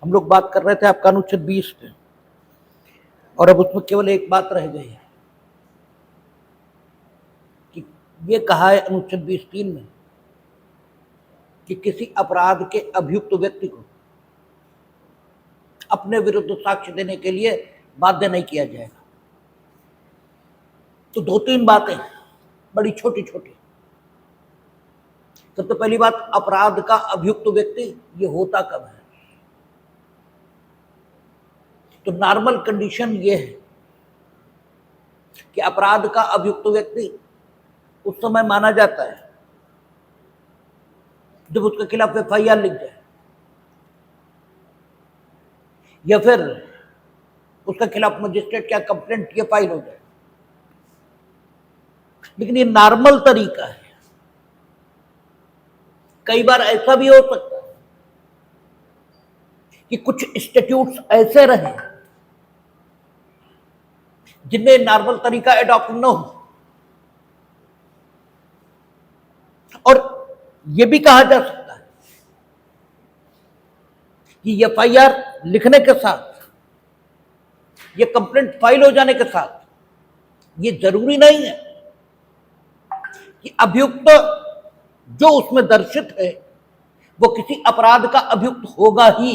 हम लोग बात कर रहे थे आपका अनुच्छेद 20 पे, और अब उसमें केवल एक बात रह गई है कि ये कहा है अनुच्छेद 20(3) में कि किसी अपराध के अभियुक्त व्यक्ति को अपने विरुद्ध साक्ष्य देने के लिए बाध्य नहीं किया जाएगा। तो दो तीन बातें बड़ी छोटी छोटी। सबसे पहली बात, अपराध का अभियुक्त व्यक्ति ये होता कब है? तो नॉर्मल कंडीशन ये है कि अपराध का अभियुक्त व्यक्ति उस समय माना जाता है जब उसके खिलाफ FIR लिख जाए या फिर उसके खिलाफ मजिस्ट्रेट क्या कंप्लेंट ये फाइल हो जाए। लेकिन ये नॉर्मल तरीका है। कई बार ऐसा भी हो सकता है कि कुछ इंस्टीट्यूट्स ऐसे रहे जिनमें नॉर्मल तरीका एडॉप्ट न हो, और यह भी कहा जा सकता है कि FIR लिखने के साथ, ये कंप्लेंट फाइल हो जाने के साथ, ये जरूरी नहीं है कि अभियुक्त जो उसमें दर्शित है वो किसी अपराध का अभियुक्त होगा ही।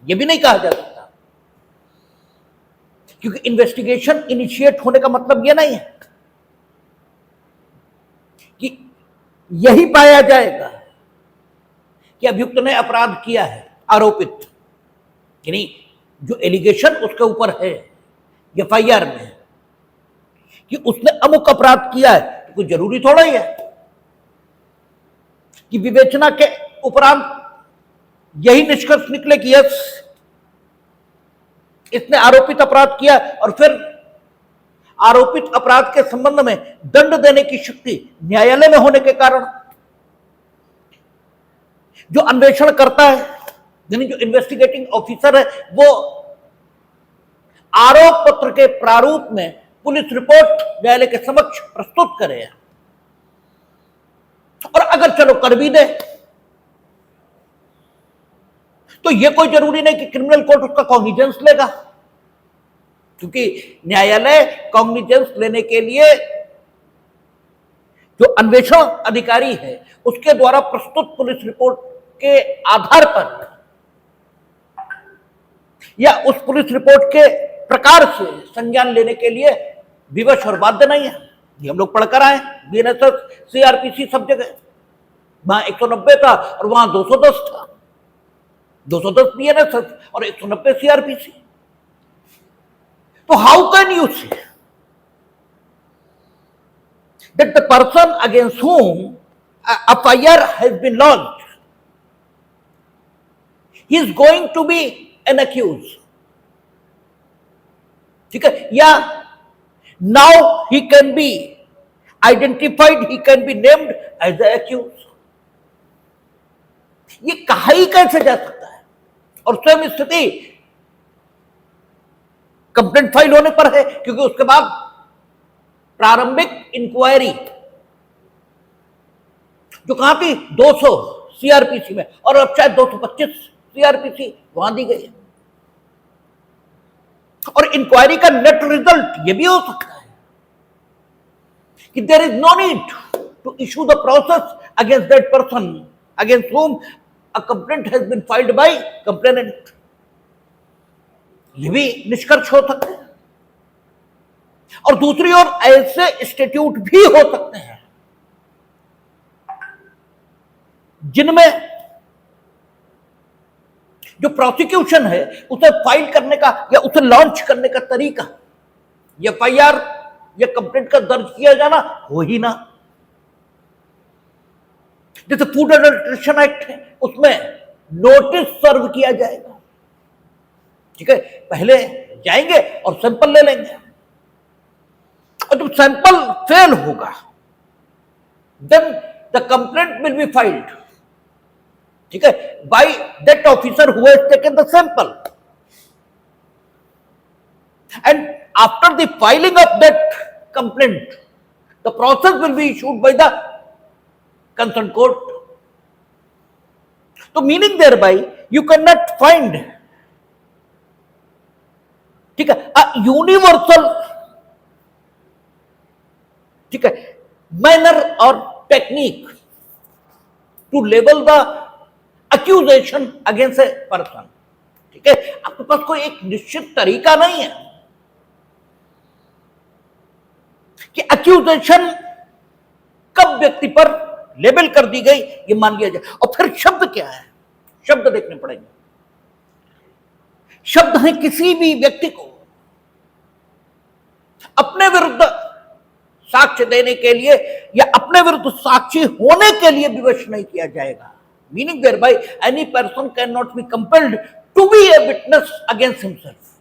यह भी नहीं कहा जा सकता, क्योंकि इन्वेस्टिगेशन इनिशिएट होने का मतलब यह नहीं है कि यही पाया जाएगा कि अभियुक्त ने अपराध किया है, आरोपित, यानी जो एलिगेशन उसके ऊपर है FIR में कि उसने अमुक अपराध किया है, तो कोई जरूरी थोड़ा ही है कि विवेचना के उपरांत यही निष्कर्ष निकले कि यस इसने आरोपित अपराध किया, और फिर आरोपित अपराध के संबंध में दंड देने की शक्ति न्यायालय में होने के कारण जो अन्वेषण करता है, यानी जो इन्वेस्टिगेटिंग ऑफिसर है, वो आरोप पत्र के प्रारूप में पुलिस रिपोर्ट न्यायालय के समक्ष प्रस्तुत करे, और अगर चलो कर भी दे तो यह कोई जरूरी नहीं कि क्रिमिनल कोर्ट उसका कॉग्निजेंस लेगा, क्योंकि न्यायालय कॉग्निजेंस लेने के लिए जो अन्वेषण अधिकारी है उसके द्वारा प्रस्तुत पुलिस रिपोर्ट के आधार पर या उस पुलिस रिपोर्ट के प्रकार से संज्ञान लेने के लिए विवश और बाध्य नहीं है। ये हम लोग पढ़कर आए, BNSS CRPC सब जगह। वहां 190 था और वहां 210 था, 210 BNSS और 190 CRPC। तो हाउ कैन यू से that the person against whom a FIR has been lodged, he is going to be an accused, ठीक है, या now he can be identified, he can be named as the accused। ये कहा ही कैसे जा सकता है? और स्वयं स्थिति कंप्लेंट फाइल होने पर है, क्योंकि उसके बाद प्रारंभिक इंक्वायरी जो कहां थी 200 CRPC में, और अब शायद 225 CRPC वहां दी गई है, और इंक्वायरी का नेट रिजल्ट ये भी हो सकता है कि there is no need to issue the process against that person against whom a complaint has been filed by complainant। ये भी निष्कर्ष हो सकते हैं। और दूसरी ओर ऐसे इंस्टीट्यूट भी हो सकते हैं जिनमें जो प्रोसिक्यूशन है उसे फाइल करने का या उसे लॉन्च करने का तरीका FIR या कंप्लेंट का दर्ज किया जाना हो ही ना। जैसे फूड एडल्ट्रेशन एक्ट है, उसमें नोटिस सर्व किया जाएगा, ठीक है, पहले जाएंगे और सैंपल ले लेंगे, और जब सैंपल फेल होगा then the complaint will be filed, ठीक है, by that officer who has taken the sample, and after the filing of that complaint the process will be issued by the concern court. तो meaning thereby you can not find, ठीक है, a universal, ठीक है, manner और technique to level the accusation against a person. ठीक है, आपके पास कोई एक निश्चित तरीका नहीं है कि अक्यूजेशन कब व्यक्ति पर लेबल कर दी गई ये मान लिया जाए। और फिर शब्द क्या है, शब्द देखने पड़ेंगे। शब्द है किसी भी व्यक्ति को अपने विरुद्ध साक्ष्य देने के लिए या अपने विरुद्ध साक्षी होने के लिए विवश नहीं किया जाएगा। Meaning thereby any person can not be compelled to be a witness against himself.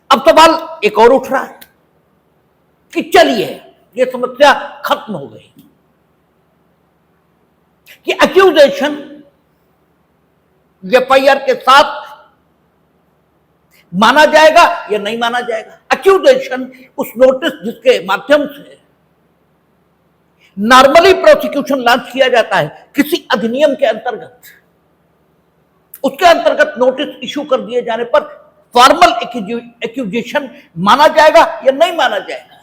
अब सवाल एक और उठ रहा है कि चलिए ये समस्या खत्म हो गई कि एक्यूजेशन एफआईआर के साथ माना जाएगा या नहीं माना जाएगा। एक्यूजेशन उस नोटिस जिसके माध्यम से नॉर्मली प्रोसिक्यूशन लॉन्च किया जाता है किसी अधिनियम के अंतर्गत, उसके अंतर्गत नोटिस इशू कर दिए जाने पर फॉर्मल एक्यूजेशन माना जाएगा या नहीं माना जाएगा,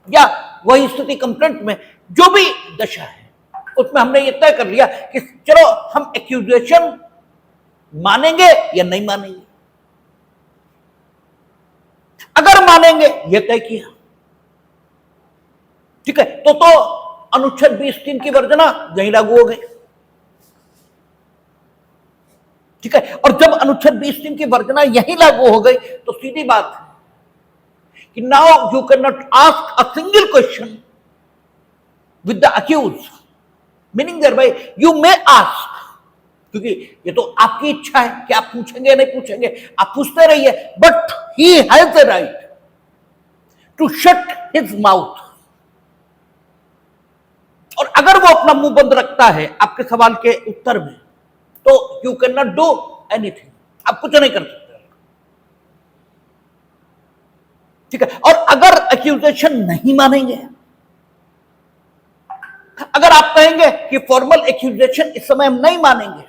या वही स्थिति कंप्लेंट में जो भी दशा है उसमें हमने ये तय कर लिया कि चलो हम एक्यूजेशन मानेंगे या नहीं मानेंगे। अगर मानेंगे ये तय किया, ठीक है, तो अनुच्छेद 20(3) की वर्जना यही लागू हो गई। ठीक है, और जब अनुच्छेद 20(3) की वर्जना यही लागू हो गई तो सीधी बात है कि now you can not ask a single question with the accused, meaning thereby you may ask, क्योंकि ये तो आपकी इच्छा है कि आप पूछेंगे नहीं पूछेंगे, आप पूछते रहिए, but he has the right to shut his mouth. और अगर वो अपना मुंह बंद रखता है आपके सवाल के उत्तर में तो you can not do anything, आप कुछ नहीं कर सकते। ठीक है, और अगर एक्यूजेशन नहीं मानेंगे, अगर आप कहेंगे कि फॉर्मल एक्यूजेशन इस समय हम नहीं मानेंगे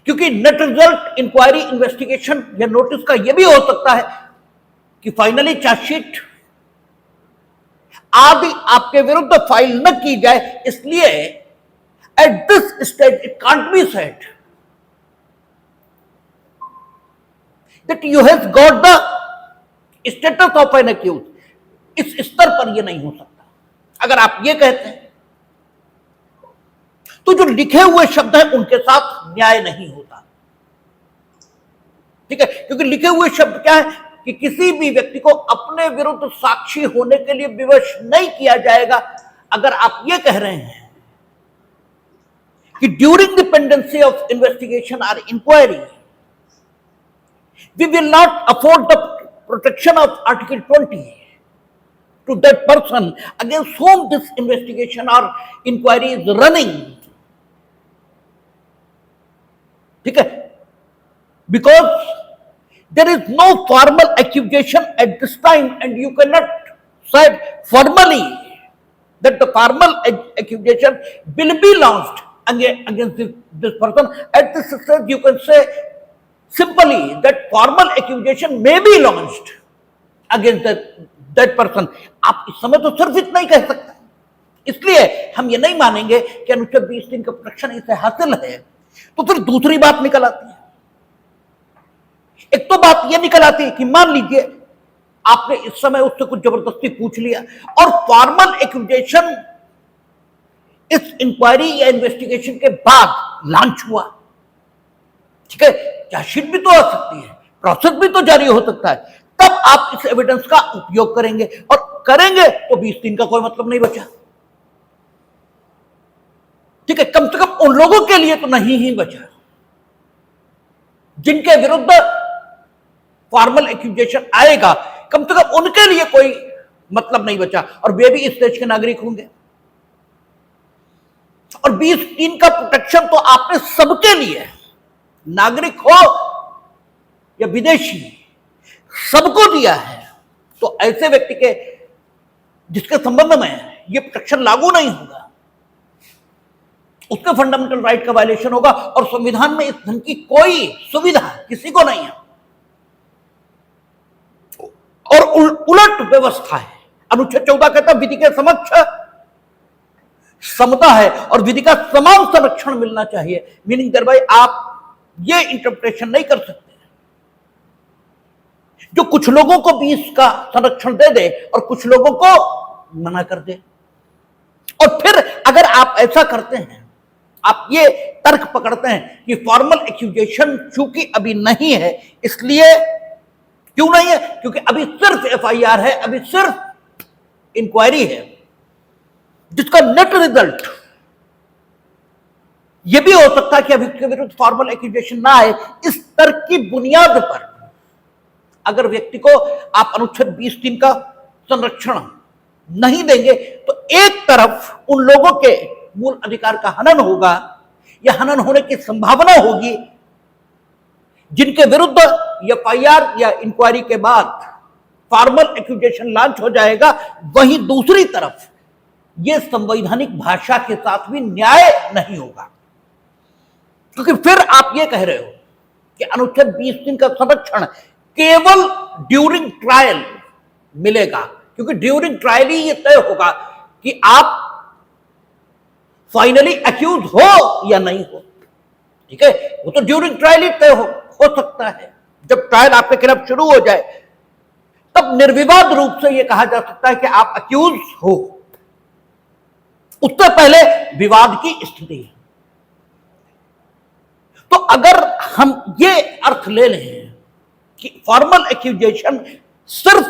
क्योंकि नेट रिजल्ट इंक्वायरी इन्वेस्टिगेशन या नोटिस का यह भी हो सकता है कि फाइनली चार्जशीट आदि आपके विरुद्ध फाइल न की जाए, इसलिए at this stage it can't be said that you have got the status of an accused. इस स्तर पर यह नहीं हो सकता। अगर आप ये कहते हैं तो जो लिखे हुए शब्द हैं उनके साथ न्याय नहीं होता। ठीक है, क्योंकि लिखे हुए शब्द क्या है कि किसी भी व्यक्ति को अपने विरुद्ध साक्षी होने के लिए विवश नहीं किया जाएगा। अगर आप ये कह रहे हैं कि during the pendency of investigation और inquiry we will not afford the protection of article 20 to that person against whom this investigation or inquiry is running. ठीक है, because there is no formal accusation at this time and you cannot say formally that the formal accusation will be launched against this person. At this stage you can say simply that formal accusation may be launched against that person. आप इस समय तो सिर्फ इतना ही कह सकते हैं, इसलिए हम ये नहीं मानेंगे कि अनुच्छेद 20(3) का प्रोटेक्शन इसे हासिल है। तो फिर दूसरी बात निकल आती है। एक तो बात यह निकल आती है कि मान लीजिए आपने इस समय उससे कुछ जबरदस्ती पूछ लिया और फॉर्मल एक्यूजेशन इस इंक्वायरी या इन्वेस्टिगेशन के बाद लॉन्च हुआ। ठीक है, चार्जशीट भी तो आ सकती है, प्रोसेस भी तो जारी हो सकता है, तब आप इस एविडेंस का उपयोग करेंगे और करेंगे तो 20(3) का कोई मतलब नहीं बचा। ठीक है, कम से कम उन लोगों के लिए तो नहीं ही बचा जिनके विरुद्ध फॉर्मल एक्यूजेशन आएगा, कम से कम उनके लिए कोई मतलब नहीं बचा और वे भी इस देश के नागरिक होंगे। और 20(3) का प्रोटेक्शन तो आपने सबके लिए, नागरिक हो या विदेशी, सबको दिया है। तो ऐसे व्यक्ति के जिसके संबंध में ये प्रोटेक्शन लागू नहीं होगा उसके फंडामेंटल राइट का वायलेशन होगा। और संविधान में इस ढंग की कोई सुविधा किसी को नहीं है, और उलट व्यवस्था है। अनुच्छेद 14 कहता है विधि के समक्ष समता है और विधि का समान संरक्षण मिलना चाहिए। मीनिंग देयर बाय आप ये इंटरप्रिटेशन नहीं कर सकते जो कुछ लोगों को भी इसका संरक्षण दे दे और कुछ लोगों को मना कर दे। और फिर अगर आप ऐसा करते हैं, आप ये तर्क पकड़ते हैं कि फॉर्मल एक्यूजेशन चूंकि अभी नहीं है, इसलिए क्यों नहीं है? क्योंकि अभी सिर्फ एफआईआर है, अभी सिर्फ इंक्वायरी है, जिसका नेट रिजल्ट यह भी हो सकता है कि अभियुक्त के विरुद्ध फॉर्मल एक्यूजेशन ना आए। इस तर्क की बुनियाद पर अगर व्यक्ति को आप अनुच्छेद 20(3) का संरक्षण नहीं देंगे तो एक तरफ उन लोगों के मूल अधिकार का हनन होगा या हनन होने की संभावना होगी जिनके विरुद्ध एफआईआर या इंक्वायरी के बाद फॉर्मल एक्यूजेशन लॉन्च हो जाएगा। वहीं दूसरी तरफ यह संवैधानिक भाषा के साथ भी न्याय नहीं होगा, क्योंकि फिर आप यह कह रहे हो कि अनुच्छेद 20(3) का संरक्षण केवल ड्यूरिंग ट्रायल मिलेगा, क्योंकि ड्यूरिंग ट्रायल ही यह तय होगा कि आप फाइनली अक्यूज हो या नहीं हो। ठीक है, वो तो ड्यूरिंग ट्रायल ही तय हो सकता है। जब ट्रायल आपके खिलाफ शुरू हो जाए तब निर्विवाद रूप से यह कहा जा सकता है कि आप अक्यूज हो। उससे पहले विवाद की स्थिति है। तो अगर हम ये अर्थ ले लें कि फॉर्मल एक्यूजेशन सिर्फ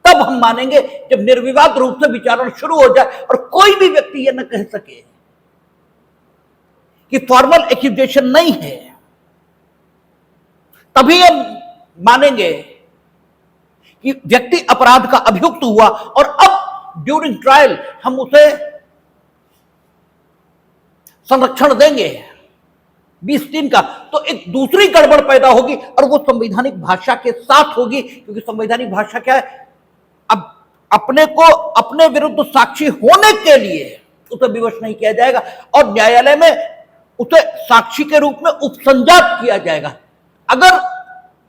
तब हम मानेंगे जब निर्विवाद रूप से विचारण शुरू हो जाए और कोई भी व्यक्ति यह न कह सके कि फॉर्मल एक्यूजेशन नहीं है, तभी हम मानेंगे कि व्यक्ति अपराध का अभियुक्त हुआ और अब ड्यूरिंग ट्रायल हम उसे संरक्षण देंगे 20(3) का। तो एक दूसरी गड़बड़ पैदा होगी और वो संवैधानिक भाषा के साथ होगी, क्योंकि संवैधानिक भाषा क्या है? अब अपने को अपने विरुद्ध साक्षी होने के लिए उसे विवश नहीं किया जाएगा और न्यायालय में उसे साक्षी के रूप में उपसंजात किया जाएगा। अगर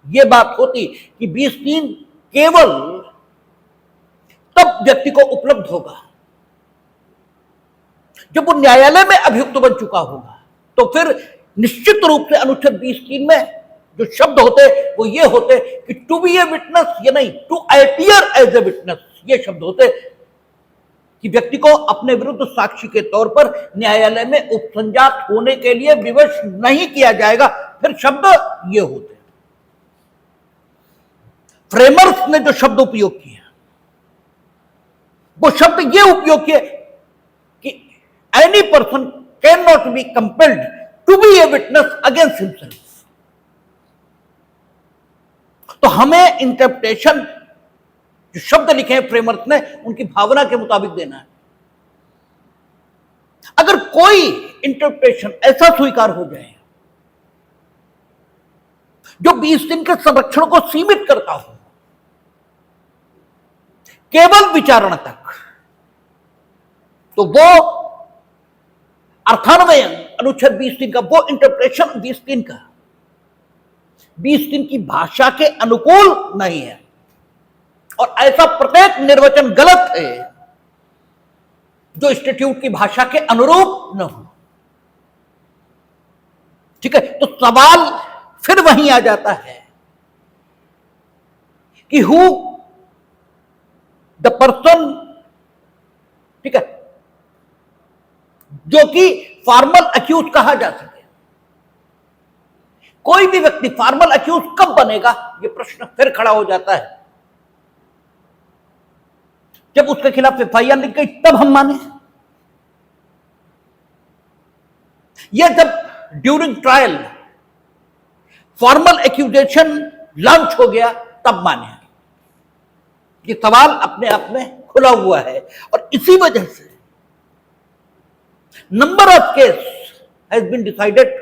यह बात होती कि 20(3) केवल तब व्यक्ति को उपलब्ध होगा जब वो न्यायालय में अभियुक्त बन चुका होगा, तो फिर निश्चित रूप से अनुच्छेद 20(3) में जो शब्द होते वो ये होते कि टू बी ए विटनेस, ये नहीं to appear as a witness, ये शब्द होते कि व्यक्ति को अपने विरुद्ध साक्षी के तौर पर न्यायालय में उपसंजात होने के लिए विवश नहीं किया जाएगा। फिर शब्द ये होते। फ्रेमर्स ने जो शब्द उपयोग किया वो शब्द ये उपयोग किए कि any person can not be compelled to be a witness against himself. तो हमें इंटरप्रिटेशन जो शब्द लिखे हैं फ्रेमर्स ने उनकी भावना के मुताबिक देना है। अगर कोई इंटरप्रिटेशन ऐसा स्वीकार हो जाए जो 20(3) के संरक्षण को सीमित करता हो केवल विचारण तक, तो वो अर्थान्वयन अनुच्छेद 20(3) का वो इंटरप्रिटेशन 20(3) का 20(3) की भाषा के अनुकूल नहीं है और ऐसा प्रत्येक निर्वचन गलत है जो स्टैट्यूट की भाषा के अनुरूप न हो। ठीक है, तो सवाल फिर वहीं आ जाता है कि हु द पर्सन, ठीक है, जो कि फॉर्मल अक्यूज कहा जा सके। कोई भी व्यक्ति फॉर्मल अक्यूज कब बनेगा, यह प्रश्न फिर खड़ा हो जाता है जब उसके खिलाफ एफआईआर लिख गई, तब हम माने, या जब during trial formal accusation launch हो गया तब माने। ये सवाल अपने आप में खुला हुआ है और इसी वजह से number of case has been decided,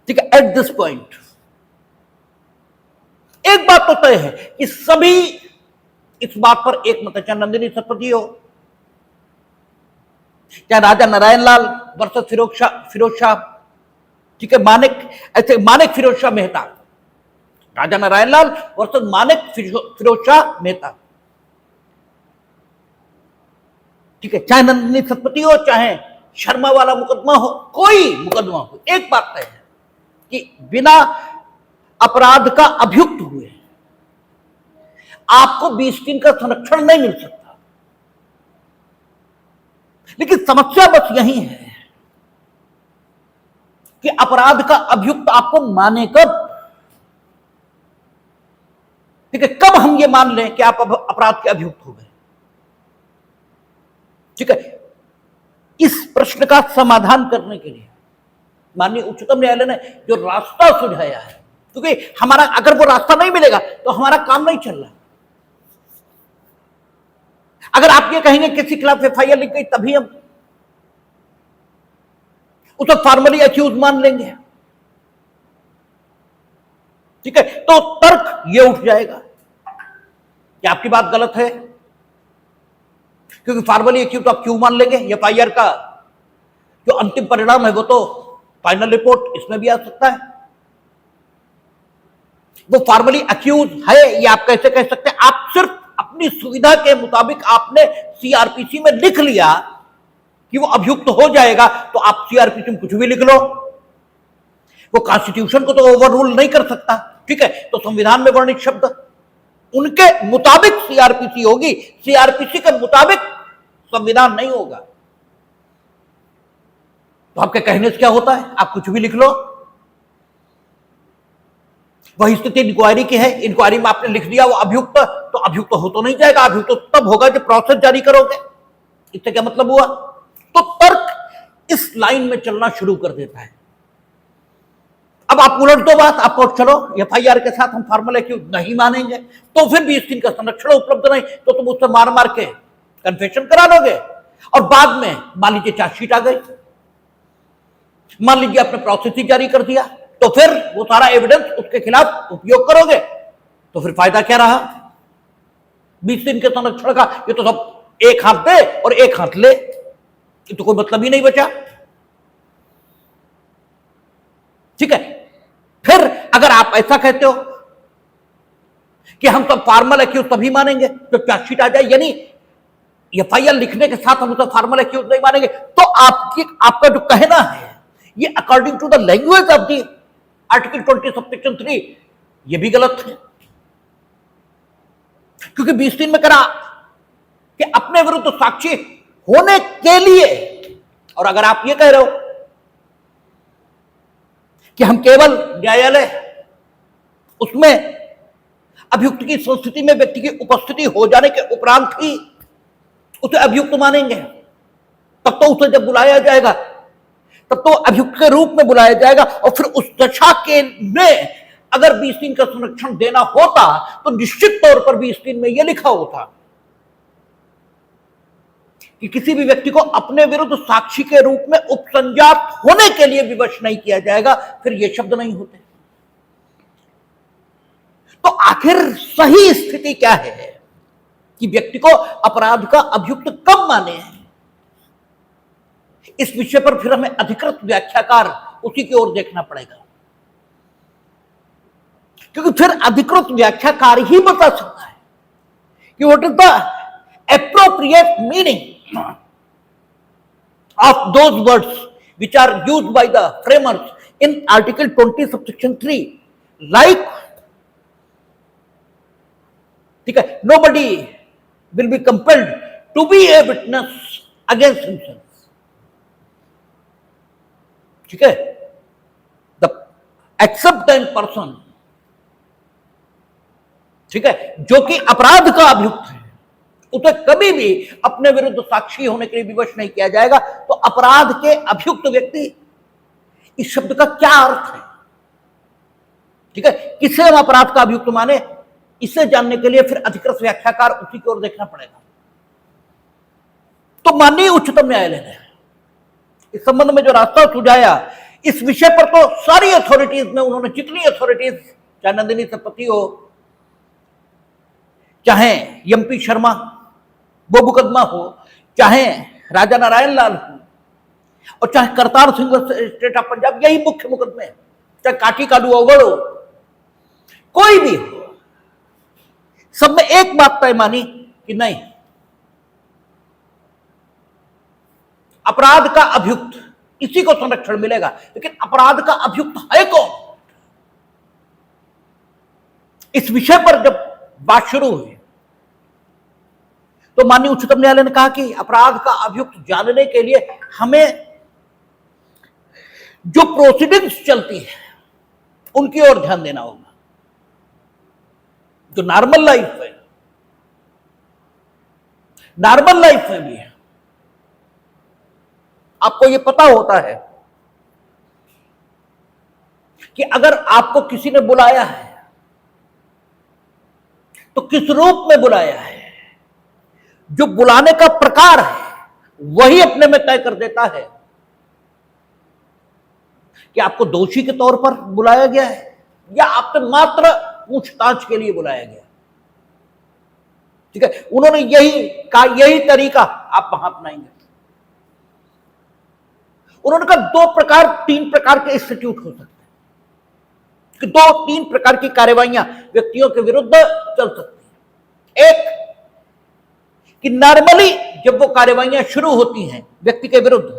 ठीक है, एट दिस पॉइंट। एक बात तो तय है कि सभी इस बात पर एक मत है, चाहे नंदिनी सतपथी हो, चाहे राजा नारायण लाल वर्सेस फिरोज शाह, ठीक है, मानिक फिरोज शाह मेहता, राजा नारायण लाल वर्सेस मानिक फिरोज शाह मेहता, ठीक है, चाहे नंदिनी सतपथी हो, चाहे शर्मा वाला मुकदमा हो, कोई मुकदमा हो, एक बात तय है कि बिना अपराध का अभियुक्त हुए आपको 20 दिन का संरक्षण नहीं मिल सकता। लेकिन समस्या बस यही है कि अपराध का अभियुक्त आपको माने कब, ठीक है, कब हम ये मान लें कि आप अपराध के अभियुक्त हो गए, ठीक है। इस प्रश्न का समाधान करने के लिए माननीय उच्चतम न्यायालय ने जो रास्ता सुझाया है, क्योंकि हमारा अगर वो रास्ता नहीं मिलेगा तो हमारा काम नहीं चल रहा। अगर आप ये कहेंगे किसी खिलाफ एफआईआर लिख गई तभी हम उसे फॉर्मली अक्यूज मान लेंगे, ठीक है, तो तर्क ये उठ जाएगा कि आपकी बात गलत है, क्योंकि फॉर्मली अक्यूज तो आप क्यों मान लेंगे। एफआईआर का जो अंतिम परिणाम है वो तो फाइनल रिपोर्ट इसमें भी आ सकता है। वो फॉर्मली अक्यूज है ये आप कैसे कह सकते हैं? आप सिर्फ अपनी सुविधा के मुताबिक आपने सीआरपीसी में लिख लिया कि वो अभियुक्त हो जाएगा, तो आप सीआरपीसी में कुछ भी लिख लो, वो कॉन्स्टिट्यूशन को तो ओवररूल नहीं कर सकता, ठीक है। तो संविधान में वर्णित शब्द उनके मुताबिक सीआरपीसी होगी, सीआरपीसी के मुताबिक संविधान नहीं होगा। तो आपके कहने से क्या होता है? आप कुछ भी लिख लो। वही स्थिति इंक्वायरी की है, इंक्वायरी में आपने लिख दिया वो अभियुक्त, तो अभियुक्त हो तो नहीं जाएगा, अभियुक्त तो तब होगा जब प्रोसेस जारी करोगे। इससे क्या मतलब हुआ? तो तर्क इस लाइन में चलना शुरू कर देता है। अब आप उलट दो बात, आपको चलो एफआईआर के साथ हम फॉर्मल एक्यूज नहीं मानेंगे, तो फिर 20 दिन का संरक्षण उपलब्ध नहीं, तो तुम उससे मार मार के कन्फेशन करा लोगे, और बाद में मान लीजिए चार्जशीट आ गई, मान लीजिए आपने प्रोसेस जारी कर दिया, तो फिर वो सारा एविडेंस उसके खिलाफ उपयोग करोगे, तो फिर फायदा क्या रहा 20 दिन के संरक्षण का? ये तो सब एक हाथ दे और एक हाथ ले, ये तो कोई मतलब ही नहीं बचा, ठीक है। फिर अगर आप ऐसा कहते हो कि हम सब फॉर्मल एक्यूज तभी मानेंगे तो चार्जशीट आ जाए, यानी एफआईआर लिखने के साथ हम उसे फॉर्मल एक्यूज नहीं मानेंगे, तो आपका जो कहना है ये according to the language of the article 20 subsection 3 ये भी गलत है, क्योंकि 20 दिन में करा कि अपने विरुद्ध साक्षी होने के लिए, और अगर आप ये कह रहे हो कि हम केवल न्यायालय उसमें अभियुक्त की संस्थिति में व्यक्ति की उपस्थिति हो जाने के उपरांत ही उसे अभियुक्त मानेंगे, तब तो उसे जब बुलाया जाएगा तब तो अभियुक्त के रूप में बुलाया जाएगा, और फिर उस दशा के में अगर 20 दिन का संरक्षण देना होता तो निश्चित तौर पर 20 दिन में यह लिखा होता कि किसी भी व्यक्ति को अपने विरुद्ध साक्षी के रूप में उपसंजात होने के लिए विवश नहीं किया जाएगा, फिर ये शब्द नहीं होते। तो आखिर सही स्थिति क्या है कि व्यक्ति को अपराध का अभियुक्त कब माने हैं? इस विषय पर फिर हमें अधिकृत व्याख्याकार उसी की ओर देखना पड़ेगा, क्योंकि फिर अधिकृत व्याख्याकार ही बता सकता है कि what is the appropriate meaning of those words which are used by the framers in article 20 subsection 3, like, ठीक है, nobody will be compelled to be a witness against himself, ठीक है, the acceptant person, ठीक है, जो कि अपराध का अभियुक्त है, उसे कभी भी अपने विरुद्ध साक्षी होने के लिए विवश नहीं किया जाएगा। तो अपराध के अभियुक्त व्यक्ति, इस शब्द का क्या अर्थ है, ठीक है, किसे हम अपराध का अभियुक्त माने, इसे जानने के लिए फिर अधिकृत व्याख्याकार उसी की ओर देखना पड़ेगा। तो माननीय उच्चतम न्यायालय ने इस संबंध में जो रास्ता सुझाया, इस विषय पर तो सारी अथॉरिटीज में उन्होंने, जितनी अथॉरिटीज, चाहे नंदिनी सतपथी हो, चाहे एमपी शर्मा वो मुकदमा हो, चाहे राजा नारायण लाल हो, और चाहे करतार सिंह स्टेट ऑफ पंजाब, यही मुख्य मुकदमे हैं, चाहे काठी कालू अवगढ़ हो, कोई भी हो, सब में एक बात तय मानी कि नहीं, अपराध का अभियुक्त, इसी को संरक्षण मिलेगा। लेकिन अपराध का अभियुक्त है कौन? इस विषय पर जब बात शुरू हुई तो माननीय उच्चतम न्यायालय ने कहा कि अपराध का अभियुक्त जानने के लिए हमें जो प्रोसीडिंग्स चलती है उनकी ओर ध्यान देना होगा। जो नॉर्मल लाइफ है, नॉर्मल लाइफ में भी है, आपको यह पता होता है कि अगर आपको किसी ने बुलाया है तो किस रूप में बुलाया है, जो बुलाने का प्रकार है वही अपने में तय कर देता है कि आपको दोषी के तौर पर बुलाया गया है या आपसे मात्र पूछताछ के लिए बुलाया गया। ठीक है, उन्होंने यही कहा, यही तरीका आप वहां अपनाएंगे। उन्होंने कहा 3 प्रकार के इंस्टीट्यूट हो सकते हैं, कि 3 प्रकार की कार्रवाइयां व्यक्तियों के विरुद्ध चल सकती हैं। एक कि नॉर्मली जब वो कार्रवाइयां शुरू होती हैं व्यक्ति के विरुद्ध,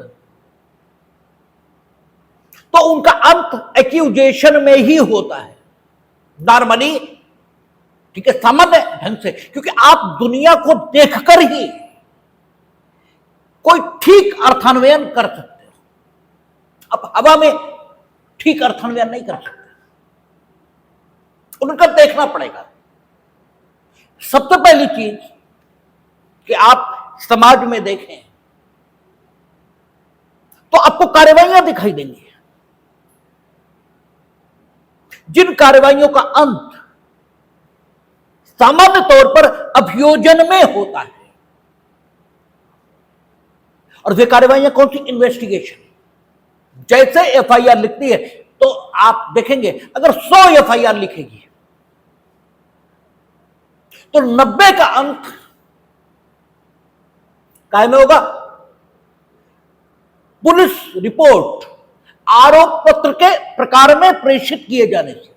तो उनका अंत एक्यूजेशन में ही होता है नॉर्मली। ठीक है, सामान्य ढंग से, क्योंकि आप दुनिया को देखकर ही कोई ठीक अर्थान्वयन कर सकते हो, आप हवा में ठीक अर्थान्वयन नहीं कर सकते, उनका देखना पड़ेगा। सबसे पहली चीज कि आप समाज में देखें तो आपको कार्रवाइयां दिखाई देंगी, जिन कार्रवाइयों का अंत सामान्य तौर पर अभियोजन में होता है। और वे कार्रवाइयां कौन सी? इन्वेस्टिगेशन। जैसे एफआईआर लिखती है तो आप देखेंगे अगर 100 एफआईआर लिखेगी तो 90 का अंक काय में होगा? पुलिस रिपोर्ट आरोप पत्र के प्रकार में प्रेषित किए जाने से।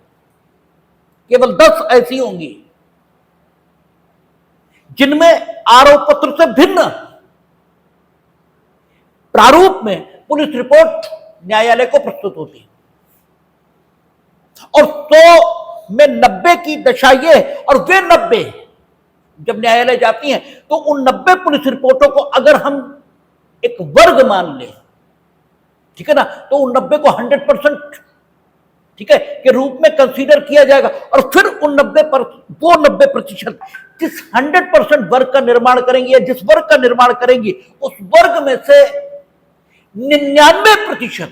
केवल 10 ऐसी होंगी जिनमें आरोप पत्र से भिन्न प्रारूप में पुलिस रिपोर्ट न्यायालय को प्रस्तुत होती है। और 100 में 90 की दशा ये, और वे 90 जब न्यायालय जाती हैं तो उन 90 पुलिस रिपोर्टों को अगर हम एक वर्ग मान लें, ठीक है ना, तो उन 90 को 100% ठीक है के रूप में कंसीडर किया जाएगा। और फिर उन 90% जिस 100% वर्ग का निर्माण करेंगे या जिस वर्ग का निर्माण करेंगी, उस वर्ग में से 99%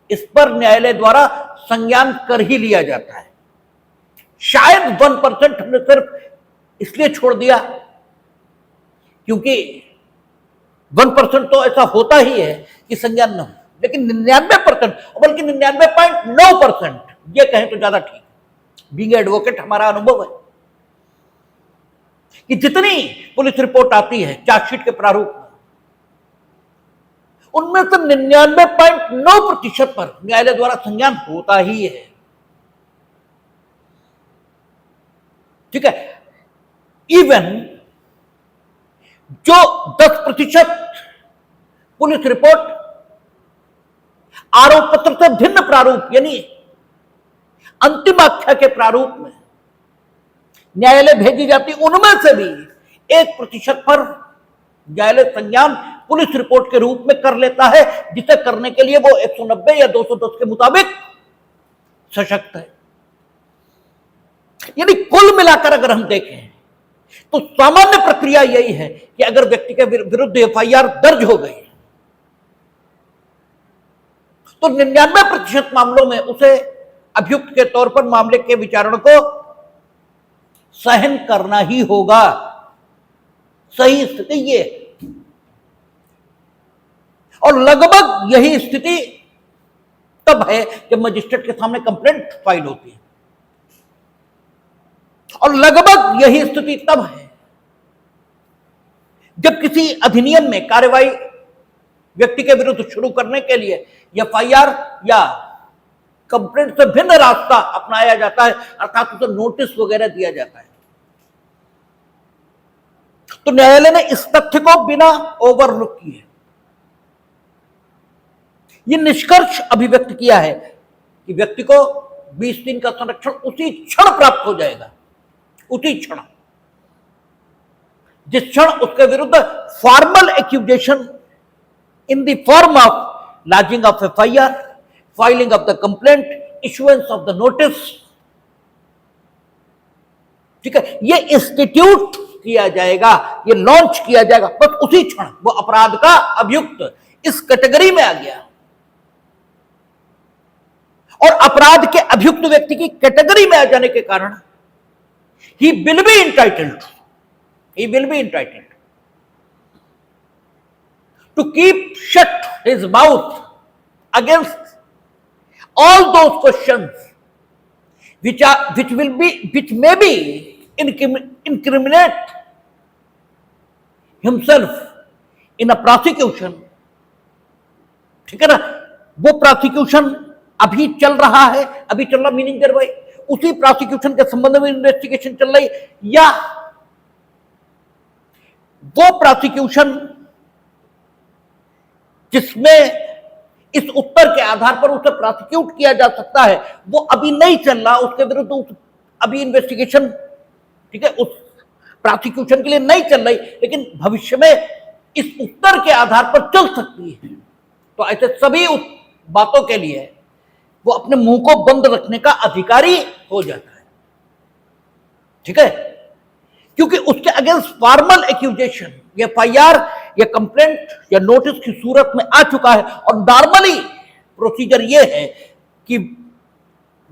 इस पर न्यायालय द्वारा संज्ञान कर ही लिया जाता है। शायद 1% हमने सिर्फ इसलिए छोड़ दिया क्योंकि 1% तो ऐसा होता ही है कि संज्ञान न हो, लेकिन 99% बल्कि 99.9% ये कहें तो ज्यादा ठीक। बीइंग एडवोकेट हमारा अनुभव है कि जितनी पुलिस रिपोर्ट आती है चार्जशीट के प्रारूप में, उनमें से 99.9% पर न्यायालय द्वारा संज्ञान होता ही है। ठीक है, इवन जो 10% पुलिस रिपोर्ट आरोप पत्र से भिन्न प्रारूप यानी अंतिम आख्या के प्रारूप में न्यायालय भेजी जाती, उनमें से भी 1% पर न्यायालय संज्ञान पुलिस रिपोर्ट के रूप में कर लेता है, जिसे करने के लिए वो 190 या 210 के मुताबिक सशक्त है। यानी कुल मिलाकर अगर हम देखें तो सामान्य प्रक्रिया यही है कि अगर व्यक्ति के विरुद्ध एफआईआर दर्ज हो गई तो 99% मामलों में उसे अभियुक्त के तौर पर मामले के विचारण को सहन करना ही होगा। सही स्थिति ये, और लगभग यही स्थिति तब है जब मजिस्ट्रेट के सामने कंप्लेंट फाइल होती है, और लगभग यही स्थिति तब है जब किसी अधिनियम में कार्रवाई व्यक्ति के विरुद्ध शुरू करने के लिए एफआईआर या कंप्लेंट से भिन्न रास्ता अपनाया जाता है, अर्थात उसे नोटिस वगैरह दिया जाता है, तो न्यायालय ने इस तथ्य को बिना ओवरलुक किए यह निष्कर्ष अभिव्यक्त किया है कि व्यक्ति को 20 दिन का संरक्षण उसी क्षण प्राप्त हो जाएगा, उसी क्षण जिस क्षण उसके विरुद्ध formal accusation in the form of lodging of FIR, filing of the complaint, issuance of the notice, ठीक है, ये इंस्टीट्यूट किया जाएगा, ये लॉन्च किया जाएगा, बस उसी क्षण वो अपराध का अभियुक्त इस कैटेगरी में आ गया। और अपराध के अभियुक्त व्यक्ति की कैटेगरी में आ जाने के कारण ही will be entitled to keep shut his mouth against all those questions which may be incriminate himself in a prosecution, ठीक है ना, वो प्रोसिक्यूशन अभी चल रहा है, अभी चल रहा मीनिंग कर भाई उसी प्रोसिक्यूशन के संबंध में इन्वेस्टिगेशन चल रही, या वो प्रोसिक्यूशन जिसमें इस उत्तर के आधार पर उसे प्रोसिक्यूट किया जा सकता है वो अभी नहीं चल रहा, उसके विरुद्ध अभी इन्वेस्टिगेशन, ठीक है, उस प्रोसिक्यूशन के लिए नहीं चल रही, लेकिन भविष्य में इस उत्तर के आधार पर चल सकती है। तो ऐसे सभी बातों के लिए वो अपने मुंह को बंद रखने का अधिकारी हो जाता है, ठीक है, क्योंकि उसके अगेंस्ट फॉर्मल एक्यूजेशन एफआईआर या कंप्लेंट या नोटिस की सूरत में आ चुका है। और नॉर्मली प्रोसीजर ये है कि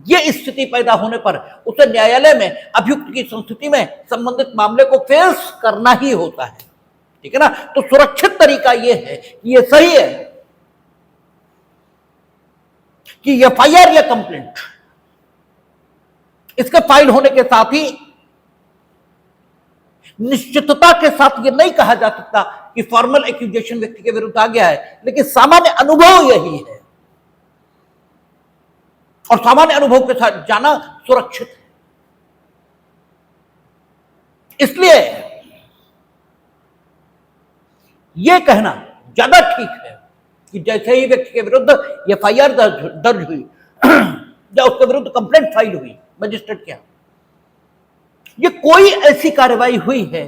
ये स्थिति पैदा होने पर उसे न्यायालय में अभियुक्त की संस्थिति में संबंधित मामले को फेस करना ही होता है, ठीक है ना। तो सुरक्षित तरीका ये है कि ये सही है कि एफआईआर या कंप्लेंट इसके फाइल होने के साथ ही निश्चितता के साथ यह नहीं कहा जा सकता कि फॉर्मल एक्यूजेशन व्यक्ति के विरुद्ध आ गया है, लेकिन सामान्य अनुभव यही है और सामान्य अनुभव के साथ जाना सुरक्षित है। इसलिए यह कहना ज्यादा ठीक है कि जैसे ही व्यक्ति के विरुद्ध एफआईआर दर्ज हुई या उसके विरुद्ध कंप्लेंट फाइल हुई मजिस्ट्रेट के यहां, ये कोई ऐसी कार्रवाई हुई है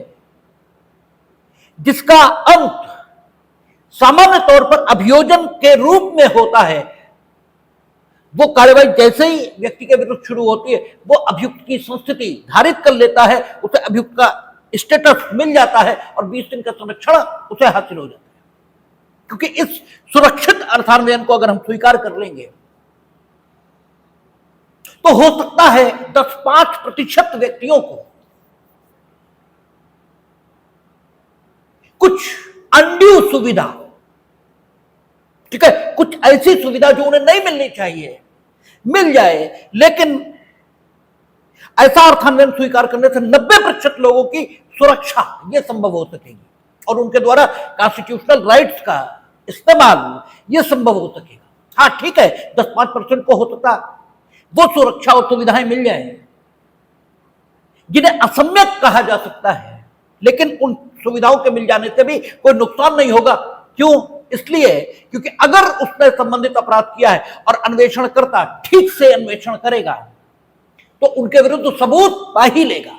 जिसका अंत सामान्य तौर पर अभियोजन के रूप में होता है, वो कार्रवाई जैसे ही व्यक्ति के विरुद्ध शुरू होती है वो अभियुक्त की संस्थिति धारित कर लेता है, उसे अभियुक्त का स्टेटस मिल जाता है और 20 दिन का संरक्षण उसे हासिल हो जाता है। क्योंकि इस सुरक्षित अर्थान्वयन को अगर हम स्वीकार कर लेंगे तो हो सकता है 10-5% व्यक्तियों को कुछ अनड्यू सुविधा, ठीक है, कुछ ऐसी सुविधा जो उन्हें नहीं मिलनी चाहिए मिल जाए, लेकिन ऐसा अर्थान्वयन स्वीकार करने से 90% लोगों की सुरक्षा यह संभव हो सकेगी और उनके द्वारा कॉन्स्टिट्यूशनल राइट्स का इस्तेमाल यह संभव हो सकेगा। हाँ ठीक है, 10-5% को हो सकता वो सुरक्षा और सुविधाएं मिल जाए जिन्हें असम्यक कहा जा सकता है, लेकिन उन सुविधाओं के मिल जाने से भी कोई नुकसान नहीं होगा। क्यों? इसलिए क्योंकि अगर उसने संबंधित अपराध किया है और अन्वेषण करता ठीक से अन्वेषण करेगा तो उनके विरुद्ध सबूत पा ही लेगा,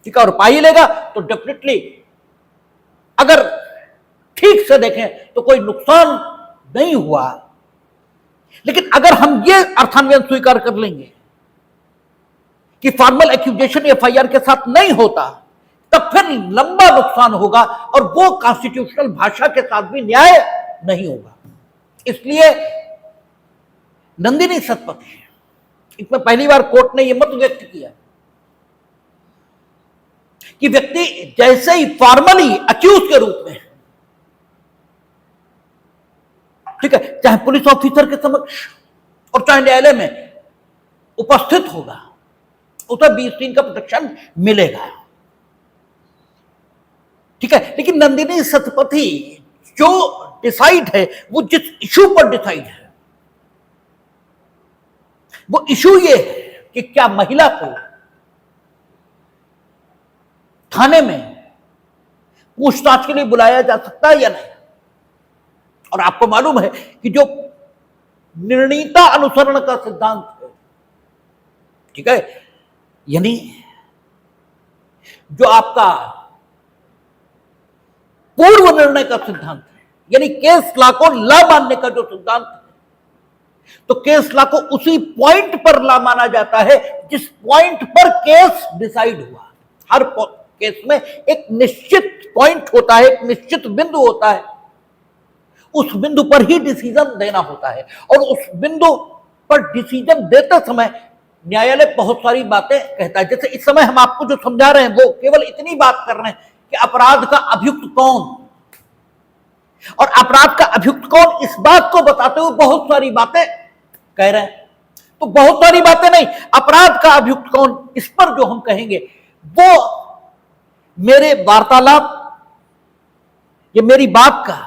ठीक है, और पा ही लेगा तो डेफिनेटली अगर ठीक से देखें तो कोई नुकसान नहीं हुआ। लेकिन अगर हम ये अर्थान्वयन स्वीकार कर लेंगे कि फॉर्मल एक्यूजेशन एफआईआर के साथ नहीं होता तब फिर लंबा नुकसान होगा और वो कॉन्स्टिट्यूशनल भाषा के साथ भी न्याय नहीं होगा। इसलिए नंदिनी सतपथी, इसमें पहली बार कोर्ट ने यह मत व्यक्त किया कि व्यक्ति जैसे ही फॉर्मली अक्यूज के रूप में, ठीक है, चाहे पुलिस ऑफिसर के समक्ष और चाहे न्यायालय में उपस्थित होगा उसे 20 दिन का प्रोटेक्शन मिलेगा। ठीक है, लेकिन नंदिनी सतपथी जो डिसाइड है वो जिस इशू पर डिसाइड है, वो इशू ये है कि क्या महिला को थाने में पूछताछ के लिए बुलाया जा सकता है या नहीं। और आपको मालूम है कि जो निर्णीता अनुसरण का सिद्धांत है, ठीक है, यानी जो आपका पूर्व निर्णय का सिद्धांत है, यानी केस लॉ को ला मानने का जो सिद्धांत है, तो केस लॉ को उसी पॉइंट पर ला माना जाता है जिस पॉइंट पर केस डिसाइड हुआ। हर केस में एक निश्चित पॉइंट होता है, एक निश्चित बिंदु होता है, उस बिंदु पर ही डिसीजन देना होता है। और उस बिंदु पर डिसीजन देते समय न्यायालय बहुत सारी बातें कहता है। जैसे इस समय हम आपको जो समझा रहे हैं वो केवल इतनी बात कर रहे हैं कि अपराध का अभियुक्त कौन, और अपराध का अभियुक्त कौन इस बात को बताते हुए बहुत सारी बातें कह रहे हैं। तो बहुत सारी बातें नहीं, अपराध का अभियुक्त कौन, इस पर जो हम कहेंगे वो मेरे वार्तालाप, ये मेरी बात का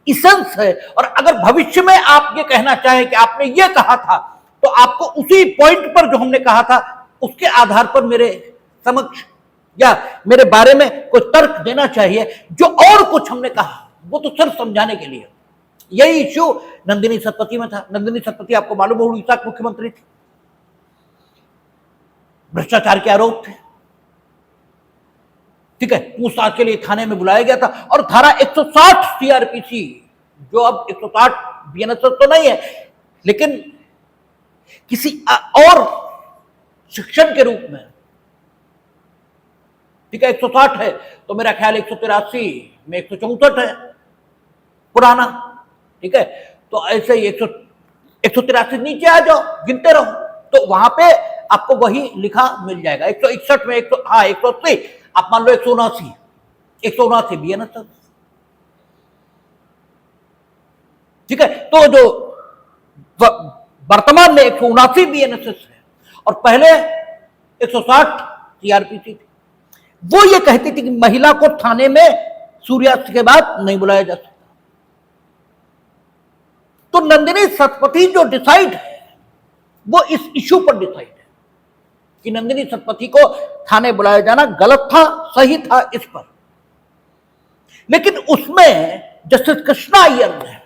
इसेंस है। और अगर भविष्य में आप ये कहना चाहें कि आपने ये कहा था, तो आपको उसी पॉइंट पर जो हमने कहा था उसके आधार पर मेरे समक्ष या मेरे बारे में कोई तर्क देना चाहिए। जो और कुछ हमने कहा वो तो सिर्फ समझाने के लिए। यही इश्यू नंदिनी सतपथी में था। नंदिनी सतपथी आपको मालूम है उड़ीसा की मुख्यमंत्री थी, भ्रष्टाचार के आरोप थे, ठीक है, पूछताछ के लिए थाने में बुलाया गया था। और धारा 160 सीआरपीसी, जो अब 160 बीएनएसएस तो नहीं है, लेकिन किसी और शिक्षण के रूप में, ठीक है, 160 है, तो मेरा ख्याल 183 में 164 है पुराना, ठीक है। तो ऐसे ही 183 नीचे आ जाओ, गिनते रहो, तो वहां पे आपको वही लिखा मिल जाएगा। 161 में 180, आप मान लो 179 बीएनएसएस, ठीक है। तो जो वर्तमान में 179 बीएनएसएस है और पहले 160 सीआरपीसी थी, वो ये कहती थी कि महिला को थाने में सूर्यास्त के बाद नहीं बुलाया जा सकता। तो नंदिनी सतपथी जो डिसाइड है वो इस इशू पर डिसाइड है कि नंदिनी सतपथी को थाने बुलाया जाना गलत था, सही था इस पर। लेकिन उसमें जस्टिस कृष्णा अय्यर ने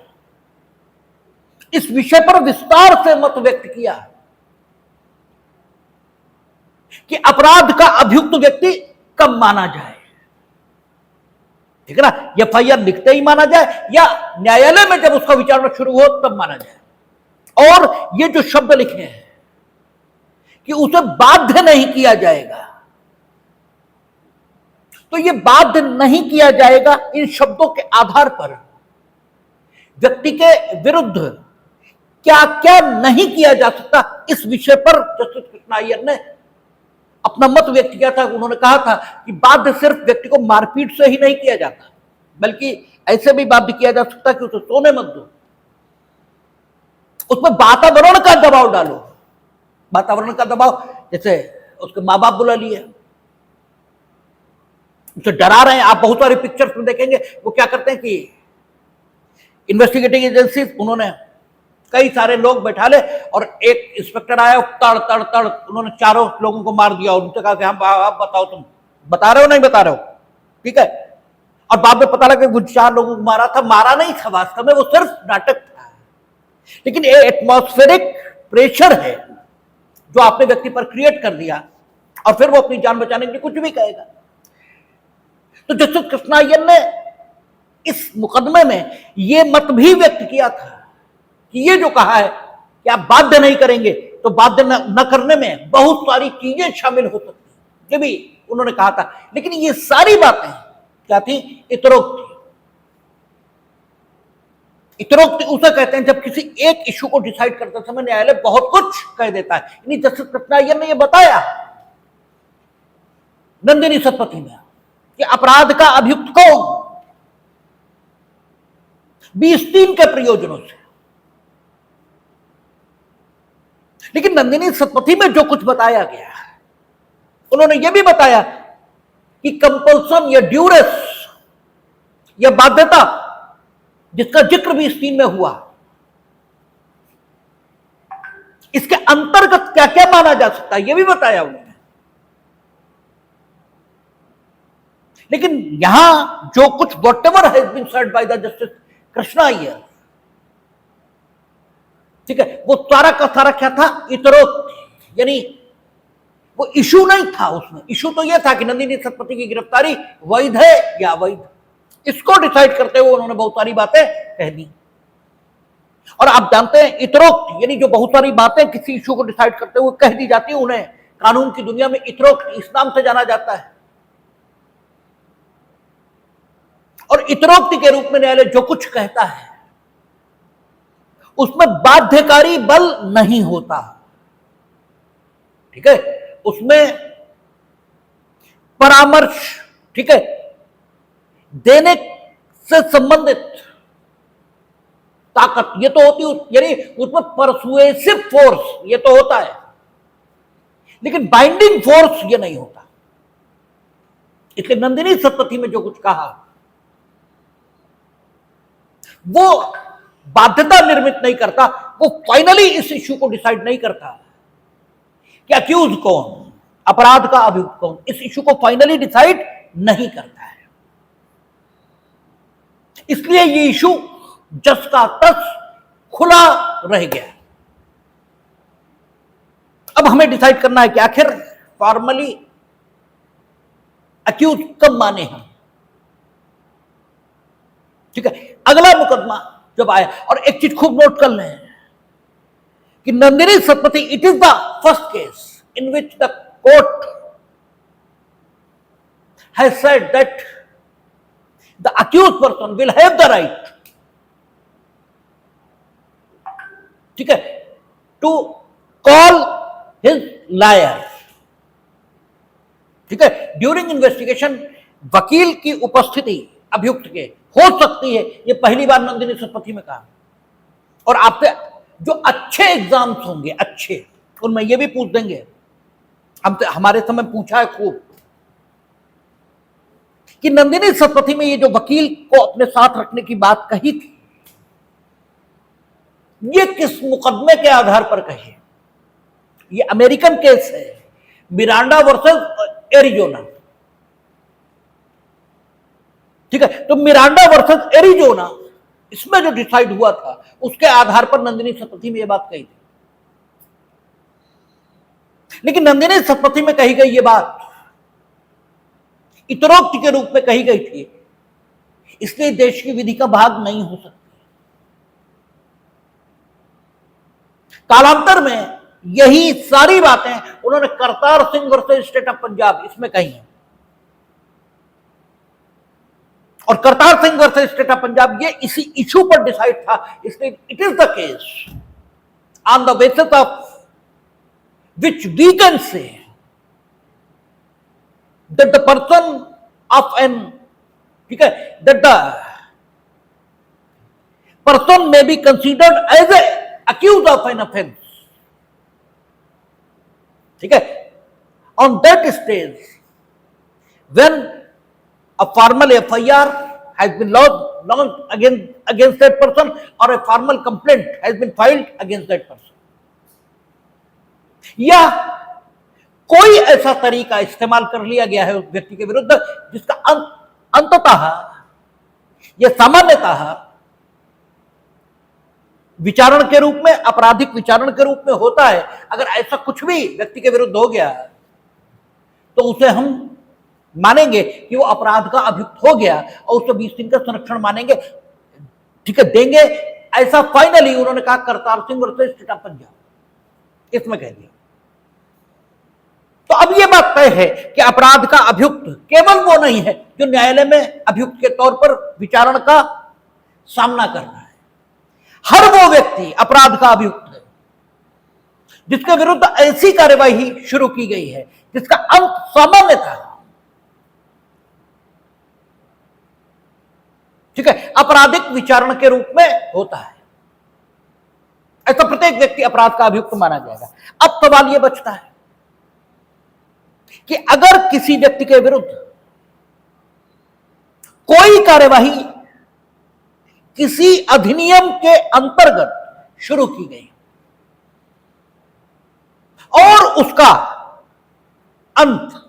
इस विषय पर विस्तार से मत व्यक्त किया कि अपराध का अभियुक्त व्यक्ति कब माना जाए, ठीक है ना, एफआईआर लिखते ही माना जाए या न्यायालय में जब उसका विचारणा शुरू हो तब माना जाए। और ये जो शब्द लिखे हैं कि उसे बाध्य नहीं किया जाएगा, तो ये बाध्य नहीं किया जाएगा, इन शब्दों के आधार पर व्यक्ति के विरुद्ध क्या क्या नहीं किया जा सकता, इस विषय पर जस्टिस कृष्णा अय्यर ने अपना मत व्यक्त किया था। उन्होंने कहा था कि बाध्य सिर्फ व्यक्ति को मारपीट से ही नहीं किया जाता, बल्कि ऐसे भी बाध्य किया जा सकता कि उसे सोने मत दो, उसमें वातावरण का दबाव डालो। वातावरण का दबाव, जैसे उसके माँ बाप बुला लिए, उसे डरा रहे हैं। आप बहुत सारे पिक्चर्स में देखेंगे वो क्या करते हैं कि इन्वेस्टिगेटिंग एजेंसी, उन्होंने कई सारे लोग बैठा ले और एक इंस्पेक्टर आया, तड़ तड़ तड़ उन्होंने चारों लोगों को मार दिया और उनसे कहा कि हम आप बताओ, तुम बता रहे हो नहीं बता रहे हो, ठीक है। और बाद में पता लगा कि 4 लोगों को मारा था, मारा नहीं था वास्तव में, वो सिर्फ नाटक था। लेकिन ये एटमॉस्फेरिक प्रेशर है जो आपने व्यक्ति पर क्रिएट कर दिया और फिर वो अपनी जान बचाने के लिए कुछ भी कहेगा। तो जस्टिस कृष्णा अय्यर ने इस मुकदमे में यह मत भी व्यक्त किया था कि ये जो कहा है कि आप बाध्य नहीं करेंगे, तो बाध्य न करने में बहुत सारी चीजें शामिल हो सकती, ये भी उन्होंने कहा था। लेकिन ये सारी बातें क्या थी? इतरोक्ति। इतरोक्ति उसे कहते हैं जब किसी एक इशू को डिसाइड करते समय न्यायालय बहुत कुछ कह देता है। यानी जस्टिस कृष्णा अय्यर ने यह बताया नंदिनी सतपथी में कि अपराध का अभियुक्त कौन, 20-3 के प्रयोजनों से। लेकिन नंदिनी सतपथी में जो कुछ बताया गया, उन्होंने यह भी बताया कि कंपल्सन या ड्यूरेस यह बाध्यता जिसका जिक्र भी इस सीन में हुआ, इसके अंतर्गत क्या क्या माना जा सकता है यह भी बताया उन्होंने। लेकिन यहां जो कुछ whatever has been said by the Justice Krishna Iyer, ठीक है, वो सारा का सारा क्या था, इतरोक्त, यानी वो इशू नहीं था। उसमें इशू तो यह था कि नंदिनी सतपथी की गिरफ्तारी वैध है या अवैध, इसको डिसाइड करते हुए उन्होंने बहुत सारी बातें कह दी। और आप जानते हैं इतरोक्त यानी जो बहुत सारी बातें किसी इशू को डिसाइड करते हुए कह दी जाती है, उन्हें कानून की दुनिया में इतरोक्त इस नाम से जाना जाता है। और इतरोक्ति के रूप में न्यायालय जो कुछ कहता है उसमें बाध्यकारी बल नहीं होता, ठीक है, उसमें परामर्श, ठीक है, देने से संबंधित ताकत ये तो होती, यानी उसमें परसुएसिव फोर्स ये तो होता है, लेकिन बाइंडिंग फोर्स ये नहीं होता। इसलिए नंदिनी सतपथी में जो कुछ कहा वो बाध्यता निर्मित नहीं करता, वो फाइनली इस इश्यू को डिसाइड नहीं करता कि अक्यूज कौन, अपराध का अभियुक्त कौन, इस इश्यू को फाइनली डिसाइड नहीं करता है। इसलिए ये इश्यू जस का तस खुला रह गया। अब हमें डिसाइड करना है कि आखिर फॉर्मली अक्यूज कब माने हम, ठीक है। अगला मुकदमा जब आया, और एक चीज खूब नोट कर लें कि Nandini Satpathy, it is the first case in which the court has said that the accused person will have the right, ठीक है, टू कॉल हिज लायर, ठीक है। ड्यूरिंग इन्वेस्टिगेशन वकील की उपस्थिति अभियुक्त के हो सकती है, ये पहली बार नंदिनी सतपथी में कहा। और आपसे जो अच्छे एग्जाम्स होंगे, अच्छे, उनमें ये भी पूछ देंगे, हमसे हमारे समय पूछा है खूब कि नंदिनी सतपथी में ये जो वकील को अपने साथ रखने की बात कही थी, ये किस मुकदमे के आधार पर कही? ये अमेरिकन केस है, मिरांडा वर्सेस एरिजोना, ठीक है। तो मिरांडा वर्सेस एरिजोना, इसमें जो डिसाइड हुआ था उसके आधार पर नंदिनी सतपथी में यह बात कही थी। लेकिन नंदिनी सतपथी में कही गई यह बात इतरोक्ति के रूप में कही गई थी, इसलिए देश की विधि का भाग नहीं हो सकती। कालांतर में यही सारी बातें उन्होंने Kartar Singh versus state of Punjab इसमें कही हैं। और Kartar Singh versus state of Punjab ये इसी इशू पर डिसाइड था, इसलिए it is the case on the basis of which we can say that the person of an, ठीक है, that the person may be considered as a accused of an offence, ठीक है। On that stage when a formal FIR has been lodged against that person or a formal complaint has been filed against that person, या कोई ऐसा तरीका इस्तेमाल कर लिया गया है उस व्यक्ति के विरुद्ध जिसका अंततः यह सामान्यतः विचारण के रूप में, आपराधिक विचारण के रूप में होता है। अगर ऐसा कुछ भी व्यक्ति के विरुद्ध हो गया तो उसे हम मानेंगे कि वो अपराध का अभियुक्त हो गया और उसको 20 दिन का संरक्षण मानेंगे, ठीक है, देंगे। ऐसा फाइनली उन्होंने कहा Kartar Singh versus state of Punjab, इसमें कह दिया। तो अब यह बात तय है कि अपराध का अभियुक्त केवल वो नहीं है जो न्यायालय में अभियुक्त के तौर पर विचारण का सामना कर रहा है, हर वो व्यक्ति अपराध का अभियुक्त है जिसके विरुद्ध ऐसी कार्यवाही शुरू की गई है जिसका अंत सामान्यतः, ठीक है, आपराधिक विचारण के रूप में होता है। ऐसा प्रत्येक व्यक्ति अपराध का अभियुक्त माना जाएगा। अब सवाल यह बचता है कि अगर किसी व्यक्ति के विरुद्ध कोई कार्यवाही किसी अधिनियम के अंतर्गत शुरू की गई और उसका अंत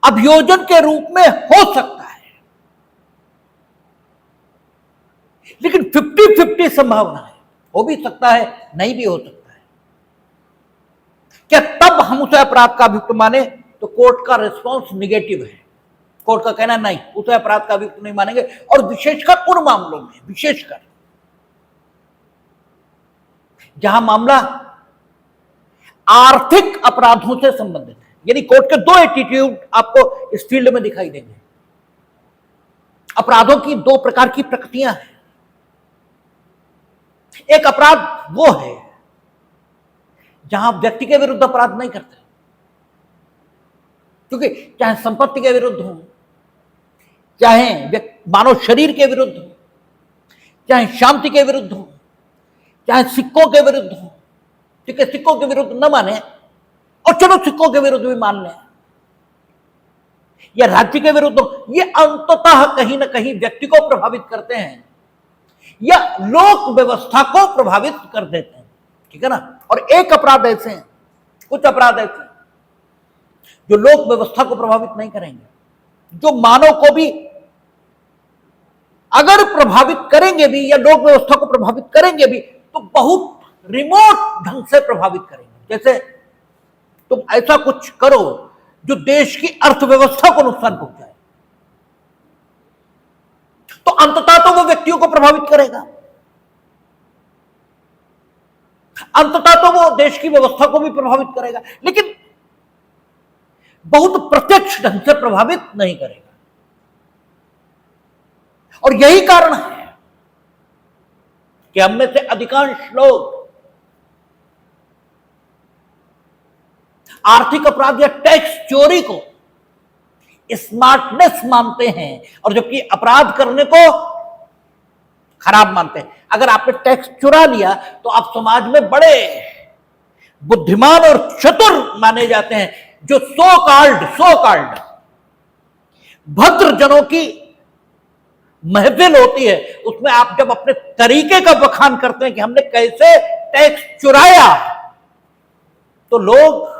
अभियोजन के रूप में हो सकता है, लेकिन 50-50 संभावना है, हो भी सकता है, नहीं भी हो सकता है। क्या तब हम उसे अपराध का अभियुक्त माने? तो कोर्ट का रिस्पॉन्स निगेटिव है। कोर्ट का कहना नहीं, उसे अपराध का अभियुक्त नहीं मानेंगे। और विशेषकर उन मामलों में, विशेषकर जहां मामला आर्थिक अपराधों से संबंधित है, यानी कोर्ट के दो एटीट्यूड आपको इस फील्ड में दिखाई देंगे। अपराधों की दो प्रकार की प्रकृतियां हैं। एक अपराध वो है जहां व्यक्ति के विरुद्ध अपराध नहीं करते, क्योंकि चाहे संपत्ति के विरुद्ध हो, चाहे मानव शरीर के विरुद्ध हो, चाहे शांति के विरुद्ध हो, चाहे सिक्कों के विरुद्ध हो, ठीक है, सिक्कों के विरुद्ध न माने और चलो सिक्कों के विरुद्ध भी मान लें, या राज्य के विरुद्ध हो, ये अंततः कहीं ना कहीं व्यक्ति को प्रभावित करते हैं या लोक व्यवस्था को प्रभावित कर देते हैं, ठीक है ना। और एक अपराध ऐसे हैं, कुछ अपराध ऐसे हैं जो लोक व्यवस्था को प्रभावित नहीं करेंगे, जो मानव को भी अगर प्रभावित करेंगे भी या लोक व्यवस्था को प्रभावित करेंगे भी तो बहुत रिमोट ढंग से प्रभावित करेंगे। जैसे तुम ऐसा कुछ करो जो देश की अर्थव्यवस्था को नुकसान पहुंचाए, तो अंततः तो वो व्यक्तियों को प्रभावित करेगा, अंततः तो वो देश की व्यवस्था को भी प्रभावित करेगा, लेकिन बहुत प्रत्यक्ष ढंग से प्रभावित नहीं करेगा। और यही कारण है कि हम में से अधिकांश लोग आर्थिक अपराध या टैक्स चोरी को स्मार्टनेस मानते हैं और जबकि अपराध करने को खराब मानते हैं। अगर आपने टैक्स चुरा लिया तो आप समाज में बड़े बुद्धिमान और चतुर माने जाते हैं। जो सो कॉल्ड भद्र जनों की महफिल होती है, उसमें आप जब अपने तरीके का बखान करते हैं कि हमने कैसे टैक्स चुराया, तो लोग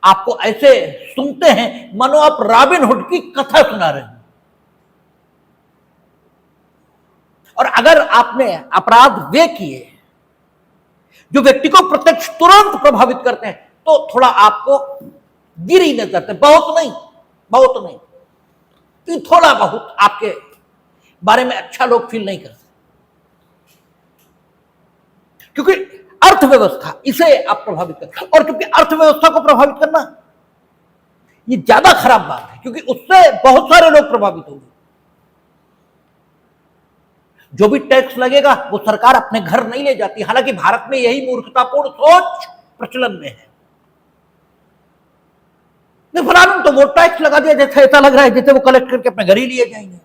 आपको ऐसे सुनते हैं मानो आप रॉबिन हुड की कथा सुना रहे हैं। और अगर आपने अपराध वे किए जो व्यक्ति को प्रत्यक्ष तुरंत प्रभावित करते हैं, तो थोड़ा आपको गिरी नजर आते, बहुत नहीं, तो थोड़ा बहुत आपके बारे में अच्छा लोग फील नहीं करते, क्योंकि अर्थव्यवस्था इसे आप प्रभावित करते। और क्योंकि अर्थव्यवस्था को प्रभावित करना ये ज्यादा खराब बात है, क्योंकि उससे बहुत सारे लोग प्रभावित होंगे। जो भी टैक्स लगेगा वो सरकार अपने घर नहीं ले जाती, हालांकि भारत में यही मूर्खतापूर्ण सोच प्रचलन में है। फलाना तो वो टैक्स लगा दिया, जैसे ऐसा लग रहा है जैसे वो कलेक्ट करके अपने घर ही लिए जाएंगे।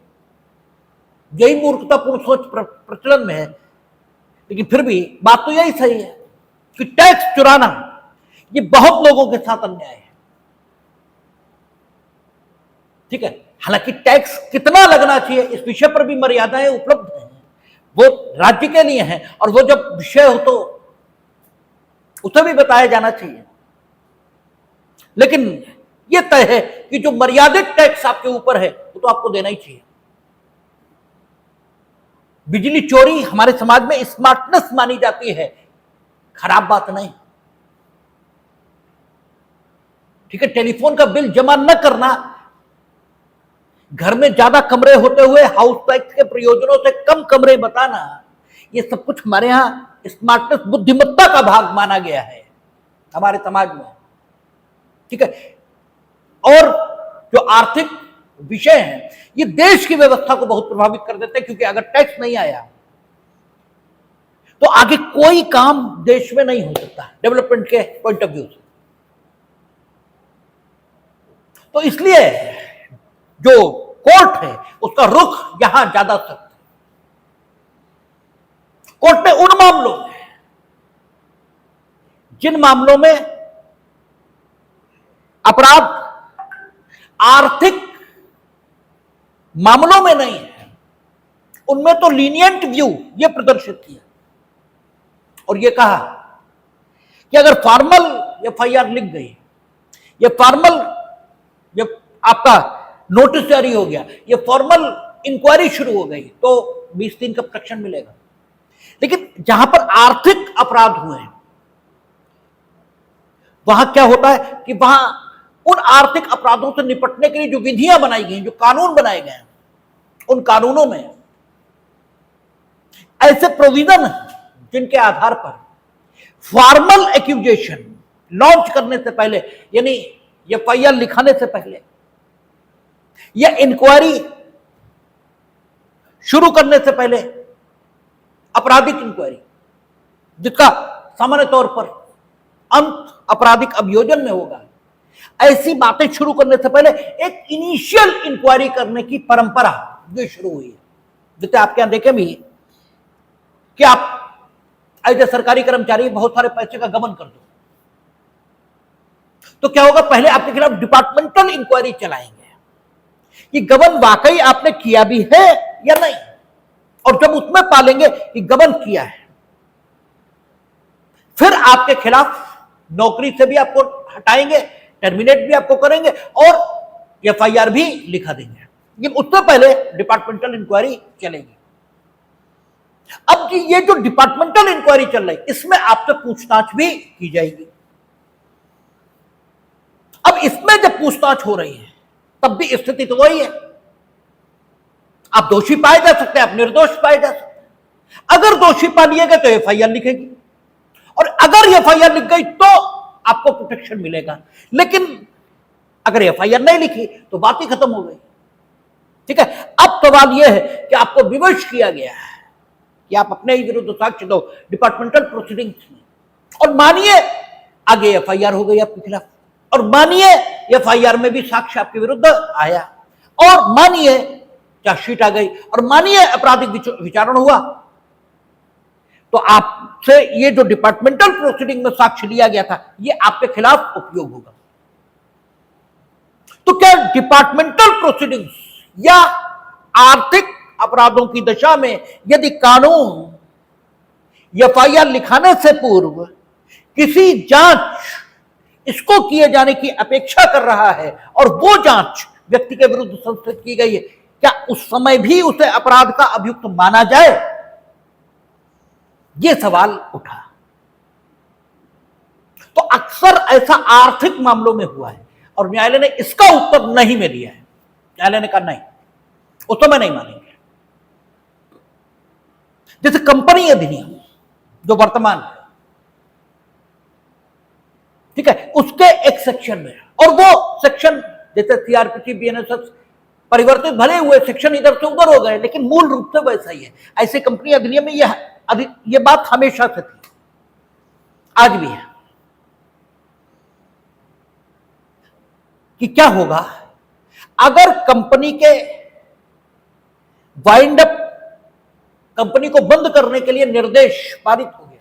यही मूर्खतापूर्ण सोच प्रचलन में है। लेकिन फिर भी बात तो यही सही है कि टैक्स चुराना ये बहुत लोगों के साथ अन्याय है, ठीक है। हालांकि टैक्स कितना लगना चाहिए इस विषय पर भी मर्यादाएं उपलब्ध हैं, वो राज्य के लिए हैं, और वो जब विषय हो तो उसे भी बताया जाना चाहिए। लेकिन ये तय है कि जो मर्यादित टैक्स आपके ऊपर है वो तो आपको देना ही चाहिए। बिजली चोरी हमारे समाज में स्मार्टनेस मानी जाती है, खराब बात नहीं, ठीक है। टेलीफोन का बिल जमा न करना, घर में ज्यादा कमरे होते हुए हाउस टैक्स के प्रयोजनों से कम कमरे बताना, ये सब कुछ हमारे यहां स्मार्टनेस, बुद्धिमत्ता का भाग माना गया है हमारे समाज में, ठीक है। और जो आर्थिक विषय हैं ये देश की व्यवस्था को बहुत प्रभावित कर देते हैं, क्योंकि अगर टैक्स नहीं आया तो आगे कोई काम देश में नहीं हो सकता डेवलपमेंट के पॉइंट ऑफ व्यू से। तो इसलिए जो कोर्ट है उसका रुख यहां ज्यादा सख्त है। कोर्ट ने उन मामलों में, जिन मामलों में अपराध आर्थिक मामलों में नहीं है, उनमें तो लीनियंट व्यू ये प्रदर्शित किया और ये कहा कि अगर फॉर्मल एफआईआर लिख गई, ये फॉर्मल, ये आपका नोटिस जारी हो गया, ये फॉर्मल इंक्वायरी शुरू हो गई, तो 20 दिन का प्रोटेक्शन मिलेगा। लेकिन जहां पर आर्थिक अपराध हुए हैं वहां क्या होता है कि वहां उन आर्थिक अपराधों से निपटने के लिए जो विधियां बनाई गई, जो कानून बनाए गए हैं, उन कानूनों में ऐसे प्रोविजन जिनके आधार पर फॉर्मल एक्यूजेशन लॉन्च करने से पहले, यानी एफआईआर लिखाने से पहले या इंक्वायरी शुरू करने से पहले, आपराधिक इंक्वायरी जिसका सामान्य तौर पर अंत आपराधिक अभियोजन में होगा, ऐसी बातें शुरू करने से पहले एक इनिशियल इंक्वायरी करने की परंपरा जो शुरू हुई है। जैसे आपके यहां देखें भी कि आप ऐसे सरकारी कर्मचारी बहुत सारे पैसे का गबन कर दो, तो क्या होगा, पहले आपके खिलाफ डिपार्टमेंटल इंक्वायरी चलाएंगे कि गबन वाकई आपने किया भी है या नहीं, और जब उसमें पालेंगे कि गबन किया है, फिर आपके खिलाफ नौकरी से भी आपको हटाएंगे, टर्मिनेट भी आपको करेंगे और एफआईआर भी लिखा देंगे। लेकिन उससे पहले डिपार्टमेंटल इंक्वायरी चलेगी। अब ये जो डिपार्टमेंटल इंक्वायरी चल रही है, इसमें आपसे पूछताछ भी की जाएगी। अब इसमें जब पूछताछ हो रही है तब भी स्थिति तो वही है, आप दोषी पाए जा सकते हैं, आप निर्दोष पाए जा सकते हैं। अगर दोषी पा लिए गए तो एफआईआर लिखेगी, और अगर एफआईआर लिख गई तो आपको प्रोटेक्शन मिलेगा। लेकिन अगर एफआईआर नहीं लिखी तो बात ही खत्म हो गई। ठीक है, अब सवाल यह है कि आपको विवश किया गया है कि आप अपने ही विरुद्ध साक्ष्य दो डिपार्टमेंटल प्रोसीडिंग्स में, और मानिए आगे एफआईआर हो गई आपके खिलाफ, और मानिए एफआईआर में भी साक्ष्य आपके विरुद्ध आया, और मानिए चार्जशीट आ गई, और मानिए आपराधिक विचारण हुआ, तो आपसे ये जो डिपार्टमेंटल प्रोसीडिंग में साक्ष्य लिया गया था ये आपके खिलाफ उपयोग होगा। तो क्या डिपार्टमेंटल प्रोसीडिंग्स या आर्थिक अपराधों की दशा में यदि कानून एफआईआर लिखाने से पूर्व किसी जांच इसको किए जाने की अपेक्षा कर रहा है और वो जांच व्यक्ति के विरुद्ध संस्थित की गई है, क्या उस समय भी उसे अपराध का अभियुक्त माना जाए? यह सवाल उठा। तो अक्सर ऐसा आर्थिक मामलों में हुआ है और न्यायालय ने इसका उत्तर नहीं में दिया है। न्यायालय ने कहा नहीं, उस समय नहीं मानेंगे। जैसे कंपनी अधिनियम जो वर्तमान है, ठीक है, उसके एक सेक्शन में, और वो सेक्शन जैसे सीआरपीसी, बीएनएसएस परिवर्तित भले हुए, सेक्शन इधर से उधर हो गए, लेकिन मूल रूप से वैसा ही है। ऐसे कंपनी अधिनियम में यह बात हमेशा से थी, आज भी है, कि क्या होगा अगर कंपनी के वाइंड अप, कंपनी को बंद करने के लिए निर्देश पारित हो गया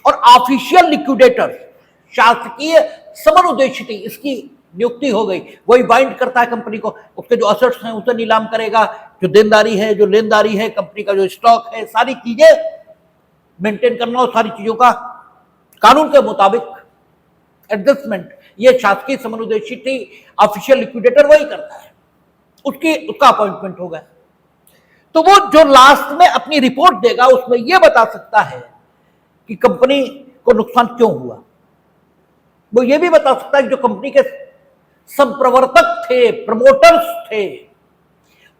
और ऑफिशियल लिक्विडेटर, शासकीय समनुदेशित इसकी नियुक्ति हो गई, वही बाइंड करता है कंपनी को, उसके जो असेट्स हैं उसे नीलाम करेगा, जो देनदारी है, जो लेनदारी है, कंपनी का जो स्टॉक है, सारी चीजें मेंटेन करना और सारी चीजों का कानून के मुताबिक एडजस्टमेंट, ये शासकीय समनुदेशित ऑफिशियल लिक्विडेटर वही करता है, उसका अपॉइंटमेंट होगा। तो वो जो लास्ट में अपनी रिपोर्ट देगा उसमें यह बता सकता है कि कंपनी को नुकसान क्यों हुआ। वो ये भी बता सकता है कि जो कंपनी के संप्रवर्तक थे, प्रमोटर्स थे,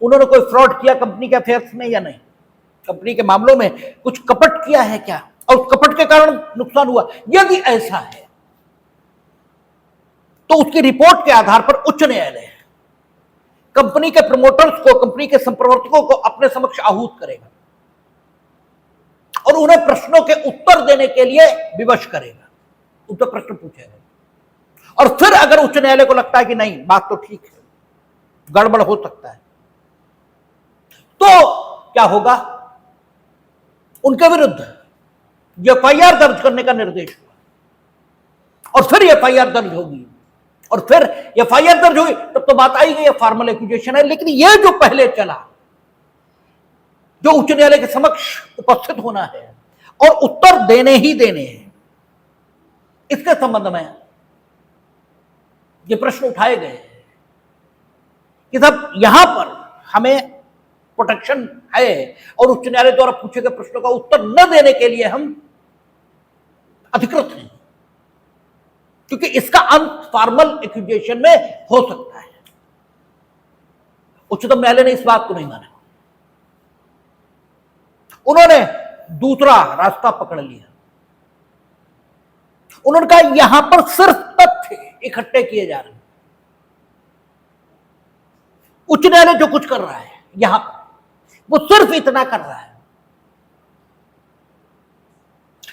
उन्होंने कोई फ्रॉड किया कंपनी के अफेयर्स में या नहीं, कंपनी के मामलों में कुछ कपट किया है क्या, और उस कपट के कारण नुकसान हुआ। यदि ऐसा है तो उसकी रिपोर्ट के आधार पर उच्च न्यायालय कंपनी के प्रमोटर्स को, कंपनी के संप्रवर्तकों को अपने समक्ष आहूत करेगा और उन्हें प्रश्नों के उत्तर देने के लिए विवश करेगा, उनसे प्रश्न पूछेगा, और फिर अगर उच्च न्यायालय को लगता है कि नहीं बात तो ठीक है, गड़बड़ हो सकता है, तो क्या होगा, उनके विरुद्ध एफआईआर दर्ज करने का निर्देश हुआ, और फिर एफआईआर दर्ज होगी और फिर एफआईआर दर्ज हुई तब तो बात आई गई फॉर्मल एक्यूजेशन है। लेकिन यह जो पहले चला, जो उच्च न्यायालय के समक्ष उपस्थित होना है और उत्तर देने ही देने हैं, इसके संबंध में ये प्रश्न उठाए गए कि साहब यहां पर हमें प्रोटेक्शन है और उच्च न्यायालय द्वारा पूछे गए प्रश्नों का उत्तर न देने के लिए हम अधिकृत हैं, क्योंकि इसका अंत फॉर्मल एक्यूजेशन में हो सकता है। उच्चतम न्यायालय ने इस बात को नहीं माना, उन्होंने दूसरा रास्ता पकड़ लिया। उन्होंने कहा यहां पर सिर्फ तथ्य इकट्ठे किए जा रहे हैं, उच्च न्यायालय जो कुछ कर रहा है यहां पर वो सिर्फ इतना कर रहा है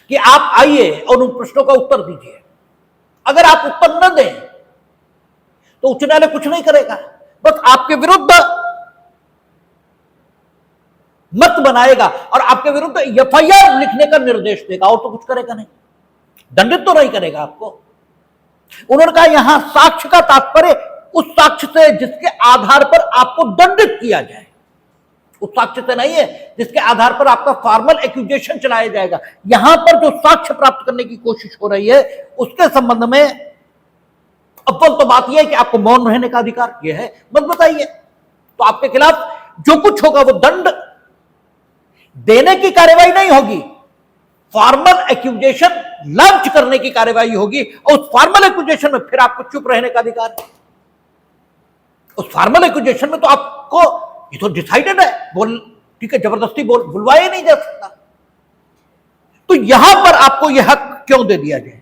कि आप आइए और उन प्रश्नों का उत्तर दीजिए। अगर आप उत्तर न दें तो उच्च न्यायालय कुछ नहीं करेगा, बस आपके विरुद्ध मत बनाएगा और आपके विरुद्ध एफआईआर लिखने का निर्देश देगा, और तो कुछ करेगा नहीं, दंडित तो नहीं करेगा आपको। उन्होंने कहा यहां साक्ष्य का तात्पर्य उस साक्ष्य से जिसके आधार पर आपको दंडित किया जाए, उस साक्ष्य से नहीं है जिसके आधार पर आपका फॉर्मल एक्यूजेशन चलाया जाएगा। यहां पर जो साक्ष्य प्राप्त करने की कोशिश हो रही है उसके संबंध में अव्वल तो बात यह है कि आपको मौन रहने का अधिकार यह है, मत बताइए। तो आपके खिलाफ जो कुछ होगा वो दंड देने की कार्यवाही नहीं होगी, फॉर्मल एक्यूजेशन लॉन्च करने की कार्यवाही होगी, और उस फॉर्मल एक्यूजेशन में फिर आपको चुप रहने का अधिकार है। उस फॉर्मल एक्यूजेशन में तो आपको ये तो डिसाइडेड है, बोल ठीक है, जबरदस्ती बुलवाया नहीं जा सकता। तो यहां पर आपको यह हक क्यों दे दिया जाए,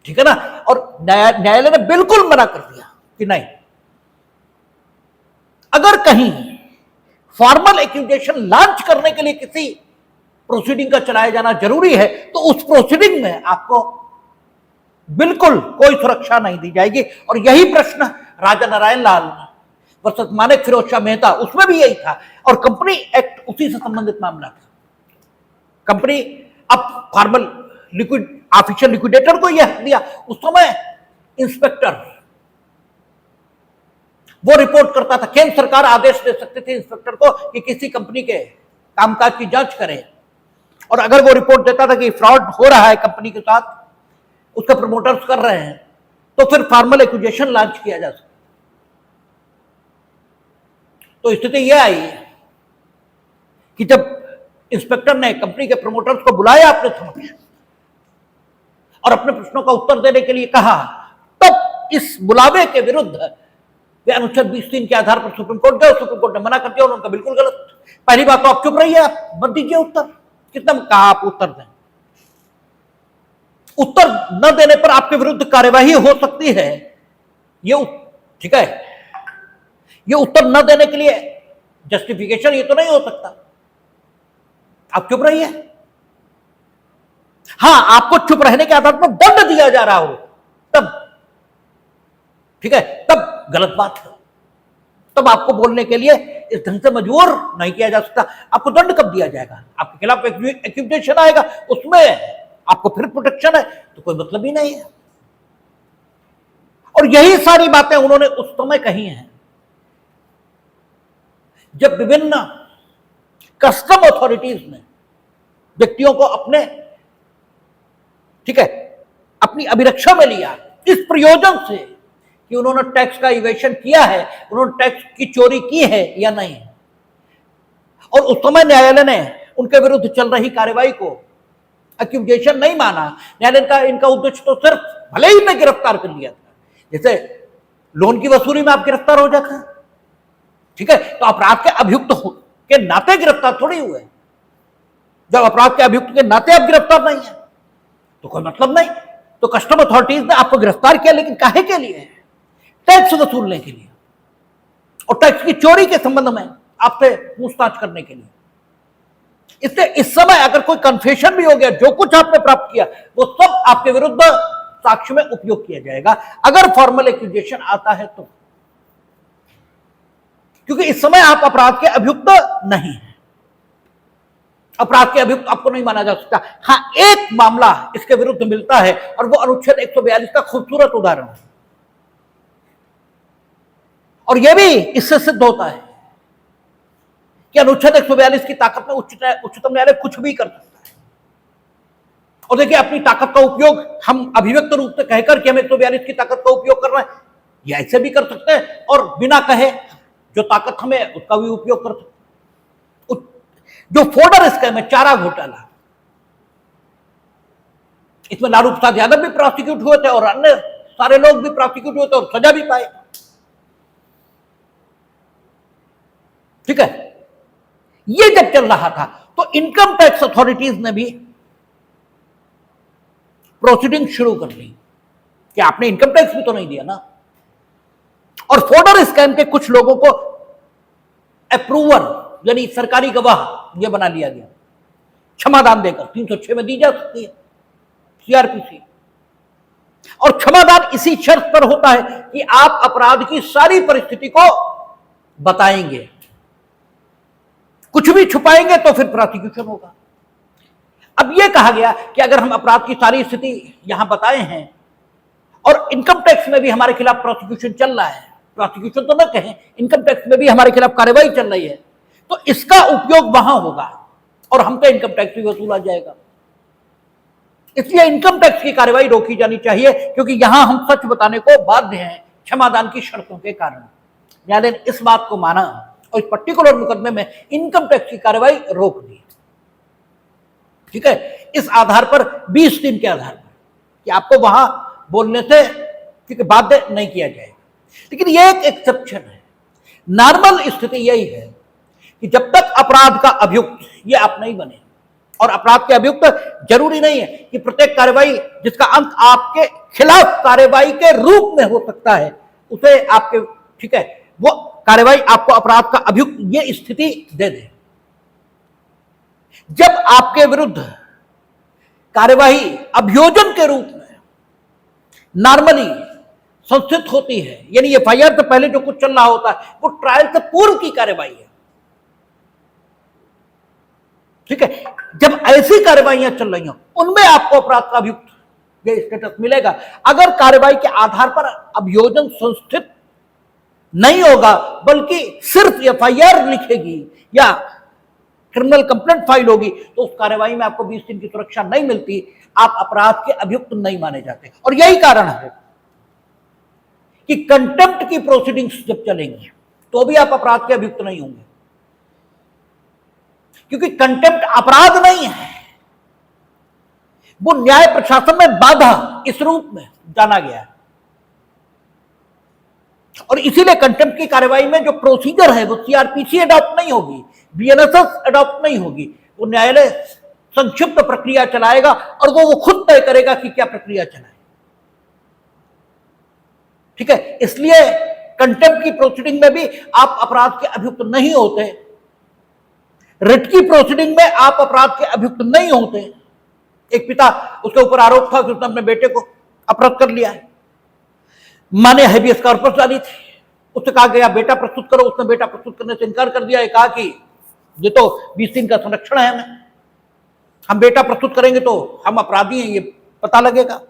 ठीक है ना। और न्यायालय ने बिल्कुल मना कर दिया कि नहीं, अगर कहीं फॉर्मल एक्यूजेशन लॉन्च करने के लिए किसी प्रोसीडिंग का चलाया जाना जरूरी है तो उस प्रोसीडिंग में आपको बिल्कुल कोई सुरक्षा नहीं दी जाएगी। और यही प्रश्न राजा नारायण लाल वर्सेस मानेक फिरोज शाह मेहता, उसमें भी यही था, और कंपनी एक्ट उसी से संबंधित मामला था। कंपनी अब फॉर्मल ऑफिशियल लिक्विडेटर को यह दिया, उस समय इंस्पेक्टर वो रिपोर्ट करता था, केंद्र सरकार आदेश दे सकती थी इंस्पेक्टर को कि किसी कंपनी के कामकाज की जांच करें, और अगर वो रिपोर्ट देता था कि फ्रॉड हो रहा है कंपनी के साथ, उसके प्रमोटर्स कर रहे हैं, तो फिर फॉर्मल एक्यूजेशन लॉन्च किया जा सकता। तो स्थिति यह आई कि जब इंस्पेक्टर ने कंपनी के प्रमोटर्स को बुलाया अपने समक्ष और अपने प्रश्नों का उत्तर देने के लिए कहा, तब इस बुलावे के विरुद्ध वे अनुच्छेद 20(3) के आधार पर सुप्रीम कोर्ट गए। सुप्रीम कोर्ट ने मना कर दिया, उन्होंने बिल्कुल गलत। पहली बात तो आप चुप रहिए, आप मत दीजिए उत्तर। कितना कहा आप उत्तर दें, उत्तर न देने पर आपके विरुद्ध कार्यवाही हो सकती है, ये ठीक है, ये उत्तर न देने के लिए जस्टिफिकेशन ये तो नहीं हो सकता। आप चुप रहिए, हां आपको चुप रहने के आधार पर दंड दिया जा रहा हो तब ठीक है, तब गलत बात है, तब आपको बोलने के लिए इस ढंग से मजबूर नहीं किया जा सकता। आपको दंड कब दिया जाएगा, आपके खिलाफ एक्यूजेशन आएगा, उसमें आपको फिर प्रोटेक्शन है, तो कोई मतलब ही नहीं है। और यही सारी बातें उन्होंने उस समय कही हैं जब विभिन्न कस्टम अथॉरिटीज ने व्यक्तियों को अपने ठीक है अपनी अभिरक्षा में लिया, इस प्रयोजन से कि उन्होंने टैक्स का इवेशन किया है, उन्होंने टैक्स की चोरी की है या नहीं। और उस समय न्यायालय ने उनके विरुद्ध चल रही कार्यवाही को एक्यूजेशन नहीं माना। न्यायालय का इनका उद्देश्य तो सिर्फ भले ही मैं गिरफ्तार कर लिया था, जैसे लोन की वसूली में आप गिरफ्तार हो जाते हैं, ठीक है, तो अपराध के अभियुक्त के नाते गिरफ्तार थोड़ी हुए। जब अपराध के अभियुक्त के नाते आप गिरफ्तार नहीं है तो कोई मतलब नहीं। तो कस्टम अथॉरिटीज ने आपको गिरफ्तार किया, लेकिन काहे के लिए? टैक्स वसूलने के लिए और टैक्स की चोरी के संबंध में आपसे पूछताछ करने के लिए। इससे इस समय अगर कोई कन्फेशन भी हो गया, जो कुछ आपने प्राप्त किया वो सब आपके विरुद्ध साक्ष्य में उपयोग किया जाएगा अगर फॉर्मल एक्यूजेशन आता है तो, क्योंकि इस समय आप अपराध के अभियुक्त नहीं हैं, अपराध के अभियुक्त आपको नहीं माना जा सकता। हां, एक मामला इसके विरुद्ध मिलता है और वो अनुच्छेद 142 का खूबसूरत उदाहरण है। और यह भी इससे सिद्ध होता है कि अनुच्छेद 142 की ताकत में उच्चतम न्यायालय कुछ भी कर सकता है। और देखिए, अपनी ताकत का उपयोग हम अभिव्यक्त रूप से कहकर कि हम 142 की ताकत का उपयोग कर रहे हैं, ये ऐसे भी कर सकते हैं, और बिना कहे जो ताकत हमें उसका भी उपयोग कर सकते हैं। जो फोर्डर स्कैम है, चारा घोटाला, इसमें लालू प्रसाद यादव भी प्रोसिक्यूट हुए थे और अन्य सारे लोग भी प्रोसिक्यूट हुए थे और सजा भी पाए। ठीक है, ये जब चल रहा था तो इनकम टैक्स अथॉरिटीज ने भी प्रोसीडिंग शुरू कर ली कि आपने इनकम टैक्स भी तो नहीं दिया ना। और फोर्डर स्कैम के कुछ लोगों को अप्रूवर यानी सरकारी गवाह यह बना लिया गया, क्षमादान देकर 306 में दी जा सकती है सीआरपीसी। और क्षमादान इसी शर्त पर होता है कि आप अपराध की सारी परिस्थिति को बताएंगे, कुछ भी छुपाएंगे तो फिर प्रोसिक्यूशन होगा। अब यह कहा गया कि अगर हम अपराध की सारी स्थिति यहां बताए हैं और इनकम टैक्स में भी हमारे खिलाफ प्रोसिक्यूशन चल रहा है, प्रोसिक्यूशन तो न कहें, इनकम टैक्स में भी हमारे खिलाफ कार्रवाई चल रही है, तो इसका उपयोग वहां होगा और हमसे इनकम टैक्स भी वसूला जाएगा। इसलिए इनकम टैक्स की कार्रवाई रोकी जानी चाहिए, क्योंकि यहां हम सच बताने को बाध्य हैं क्षमादान की शर्तों के कारण। न्यायालय ने इस बात को माना और इस पर्टिकुलर मुकदमे में इनकम टैक्स की कार्रवाई रोक दी। ठीक है, इस आधार पर 20 दिन के आधार पर कि आपको वहां बोलने से ठीक है बाध्य नहीं किया जाएगा। लेकिन यह एक एक्सेप्शन है। नॉर्मल स्थिति यही है कि जब तक अपराध का अभियुक्त ये आप नहीं बने, और अपराध के अभियुक्त जरूरी नहीं है कि प्रत्येक कार्रवाई जिसका अंत आपके खिलाफ कार्रवाई के रूप में हो सकता है उसे आपके ठीक है वो कार्रवाई आपको अपराध का अभियुक्त ये स्थिति दे दे। जब आपके विरुद्ध कार्यवाही अभियोजन के रूप में नॉर्मली संस्थित होती है, यानी एफआईआर से पहले जो कुछ चल रहा होता है वो ट्रायल से पूर्व की कार्यवाही है। ठीक है, जब ऐसी कार्रवाइयां चल रही हो उनमें आपको अपराध का अभियुक्त ये स्टेटस मिलेगा। अगर कार्रवाई के आधार पर अभियोजन संस्थित नहीं होगा बल्कि सिर्फ एफआईआर लिखेगी या क्रिमिनल कंप्लेंट फाइल होगी, तो उस कार्रवाई में आपको 20 दिन की सुरक्षा नहीं मिलती, आप अपराध के अभियुक्त नहीं माने जाते। और यही कारण है कि कंटेम्प्ट की प्रोसीडिंग्स जब चलेंगी तो भी आप अपराध के अभियुक्त नहीं होंगे, क्योंकि कंटेम्प्ट अपराध नहीं है, वो न्याय प्रशासन में बाधा इस रूप में जाना गया है। और इसीलिए कंटेम्प्ट की कार्रवाई में जो प्रोसीजर है वो सीआरपीसी अडॉप्ट नहीं होगी, बीएनएसएस अडॉप्ट नहीं होगी, वो न्यायालय संक्षिप्त प्रक्रिया चलाएगा और वो खुद तय करेगा कि क्या प्रक्रिया चलाए। ठीक है, इसलिए कंटेम्प्ट की प्रोसीडिंग में भी आप अपराध के अभियुक्त नहीं होते, रिट की प्रोसीडिंग में आप अपराध के अभियुक्त नहीं होते। एक पिता, उसके ऊपर आरोप था कि उसने अपने बेटे को अपराध कर लिया है, माने हेबियस कॉर्पस डाली थी, उससे कहा गया बेटा प्रस्तुत करो, उसने बेटा प्रस्तुत करने से इनकार कर दिया है, कहा कि ये तो 20 दिन का संरक्षण है, हमें हम बेटा प्रस्तुत करेंगे तो हम अपराधी हैं ये पता लगेगा।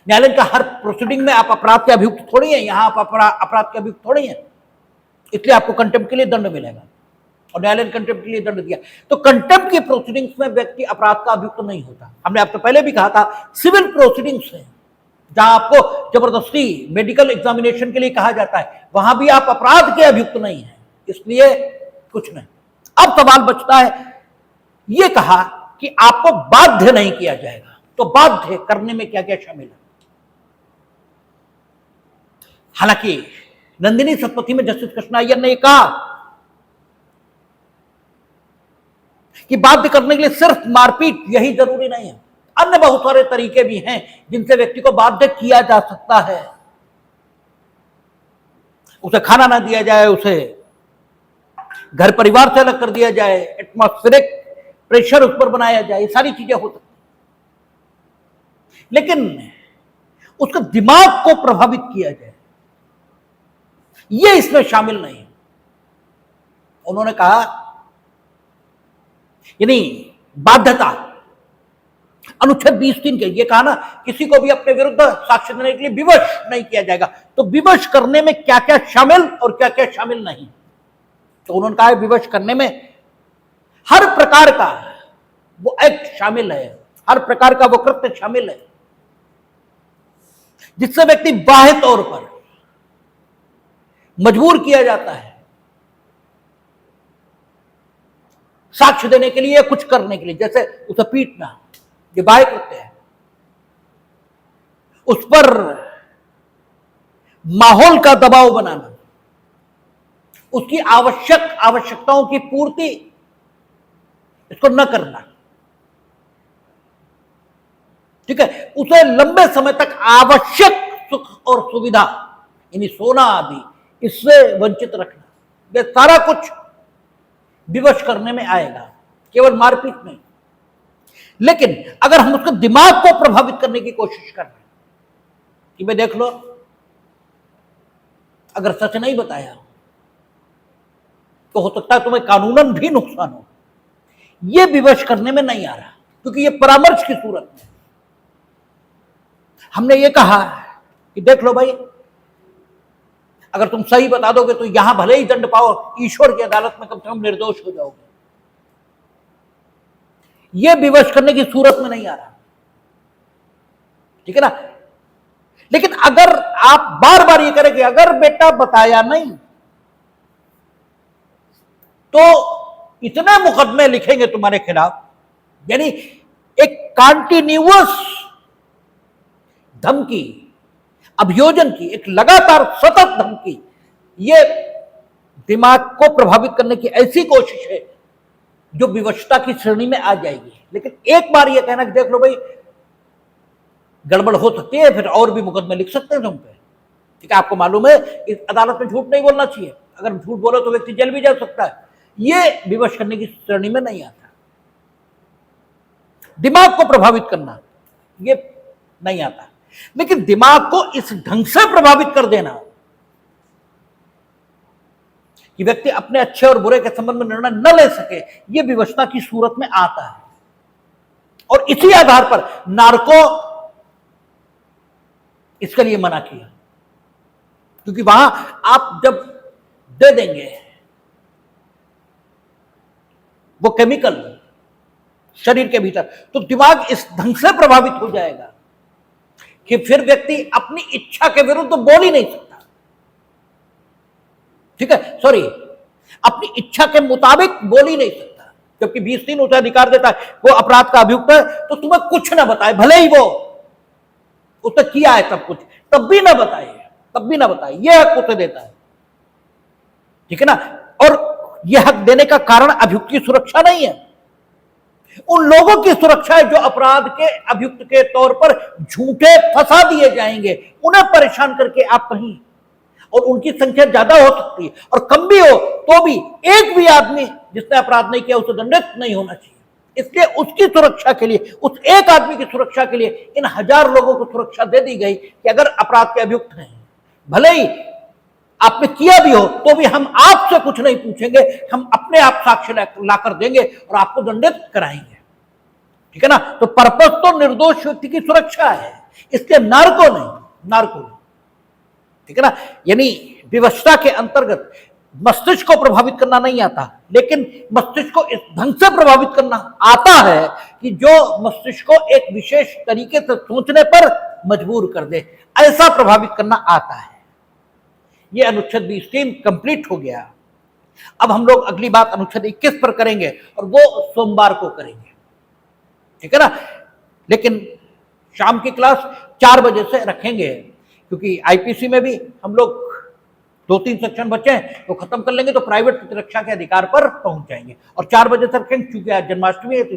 न्यायालय का हर प्रोसीडिंग में आप अपराध के अभियुक्त थोड़ी हैं, यहां आप अपराध के अभियुक्त थोड़ी हैं, इसलिए आपको कंटेम्प्ट के लिए दंड मिलेगा और न्यायालय ने कंटेम्प्ट के लिए दंड दिया। तो कंटेम्प्ट की प्रोसीडिंग्स में व्यक्ति अपराध का अभियुक्त नहीं होता। हमने आपसे पहले भी कहा था सिविल प्रोसीडिंग्स है जहां आपको जबरदस्ती मेडिकल एग्जामिनेशन के लिए कहा जाता है, वहां भी आप अपराध के अभियुक्त नहीं है, इसलिए कुछ नहीं। अब सवाल बचता है, यह कहा कि आपको बाध्य नहीं किया जाएगा, तो बाध्य करने में क्या क्या शामिल है। हालांकि नंदिनी सतपथी में जस्टिस कृष्ण अय्यर ने कहा कि बाध्य करने के लिए सिर्फ मारपीट यही जरूरी नहीं है, अन्य बहुत सारे तरीके भी हैं जिनसे व्यक्ति को बाध्य किया जा सकता है। उसे खाना ना दिया जाए, उसे घर परिवार से अलग कर दिया जाए, एटमॉस्फेरिक प्रेशर उस पर बनाया जाए, ये सारी चीजें हो सकती, लेकिन उसके दिमाग को प्रभावित किया जाए ये इसमें शामिल नहीं है। उन्होंने कहा यानी बाध्यता अनुच्छेद 20(3) के ये कहा ना, किसी को भी अपने विरुद्ध साक्ष्य देने के लिए विवश नहीं किया जाएगा। तो विवश करने में क्या क्या शामिल और क्या क्या शामिल नहीं, तो उन्होंने कहा है विवश करने में हर प्रकार का वो एक्ट शामिल है, हर प्रकार का वो कृत्य शामिल है जिससे व्यक्ति बाह्य तौर पर मजबूर किया जाता है साक्ष्य देने के लिए, कुछ करने के लिए, जैसे उसे पीटना, ये बाह्य कृत्य है। उस पर माहौल का दबाव बनाना, उसकी आवश्यकताओं की पूर्ति इसको न करना, ठीक है, उसे लंबे समय तक आवश्यक सुख और सुविधा यानी सोना आदि इससे वंचित रखना, ये सारा कुछ विवश करने में आएगा, केवल मारपीट नहीं। लेकिन अगर हम उसके दिमाग को प्रभावित करने की कोशिश कर रहे हैं कि भाई देख लो, अगर सच नहीं बताया तो हो सकता है तुम्हें कानूनन भी नुकसान हो, यह विवश करने में नहीं आ रहा, क्योंकि यह परामर्श की सूरत में हमने ये कहा कि देख लो भाई, अगर तुम सही बता दोगे तो यहां भले ही दंड पाओ, ईश्वर की अदालत में कम से कम निर्दोष हो जाओगे। यह विवश करने की सूरत में नहीं आ रहा, ठीक है ना। लेकिन अगर आप बार बार ये करें कि अगर बेटा बताया नहीं तो इतने मुकदमे लिखेंगे तुम्हारे खिलाफ, यानी एक कंटिन्यूअस धमकी, अभियोजन की, एक लगातार सतत धमकी, ये दिमाग को प्रभावित करने की ऐसी कोशिश है जो विवशता की श्रेणी में आ जाएगी। लेकिन एक बार ये कहना कि देख लो भाई गड़बड़ हो सकती है, फिर और भी मुकदमे लिख सकते हैं तुम पे, ठीक है, आपको मालूम है इस अदालत में झूठ नहीं बोलना चाहिए, अगर झूठ बोलो तो व्यक्ति जेल भी जा सकता है, ये विवश करने की श्रेणी में नहीं आता। दिमाग को प्रभावित करना ये नहीं आता, लेकिन दिमाग को इस ढंग से प्रभावित कर देना कि व्यक्ति अपने अच्छे और बुरे के संबंध में निर्णय न ले सके, यह विवशता की सूरत में आता है। और इसी आधार पर नार्को इसके लिए मना किया, क्योंकि वहां आप जब दे देंगे वो केमिकल शरीर के भीतर, तो दिमाग इस ढंग से प्रभावित हो जाएगा कि फिर व्यक्ति अपनी इच्छा के विरुद्ध बोल ही नहीं सकता, ठीक है, सॉरी, अपनी इच्छा के मुताबिक बोल ही नहीं सकता। जबकि 20(3) उसे अधिकार देता है, वो अपराध का अभियुक्त है तो तुम्हें कुछ ना बताए, भले ही वो उसने किया है सब कुछ, तब भी ना बताए, यह हक उसे देता है, ठीक है ना। और यह हक देने का कारण अभियुक्त की सुरक्षा नहीं है, उन लोगों की सुरक्षा है जो अपराध के अभियुक्त के तौर पर झूठे फंसा दिए जाएंगे, उन्हें परेशान करके आप कहीं, और उनकी संख्या ज्यादा हो सकती है और कम भी हो तो भी एक भी आदमी जिसने अपराध नहीं किया उसे दंडित नहीं होना चाहिए। इसलिए उसकी सुरक्षा के लिए, उस एक आदमी की सुरक्षा के लिए इन 1000 लोगों को सुरक्षा दे दी गई कि अगर अपराध के अभियुक्त हैं, भले ही आपने किया भी हो तो भी हम आपसे कुछ नहीं पूछेंगे, हम अपने आप साक्ष्य लाकर देंगे और आपको दंडित कराएंगे, ठीक है ना। तो पर्पस तो निर्दोष व्यक्ति की सुरक्षा है, इसलिए नार्को नहीं, ठीक है ना। यानी विवशता के अंतर्गत मस्तिष्क को प्रभावित करना नहीं आता, लेकिन मस्तिष्क को इस ढंग से प्रभावित करना आता है कि जो मस्तिष्क को एक विशेष तरीके से सोचने पर मजबूर कर दे, ऐसा प्रभावित करना आता है। यह अनुच्छेद 20(3) कंप्लीट हो गया। अब हम लोग अगली बात अनुच्छेद 21 पर करेंगे और वो सोमवार को करेंगे, ठीक है ना। लेकिन शाम की क्लास 4 बजे से रखेंगे, क्योंकि आईपीसी में भी हम लोग 2-3 सेक्शन बचे हैं, तो खत्म कर लेंगे तो प्राइवेट प्रतिरक्षा के अधिकार पर पहुंच जाएंगे। और 4 बजे से रखेंगे, क्योंकि आज जन्माष्टमी है तो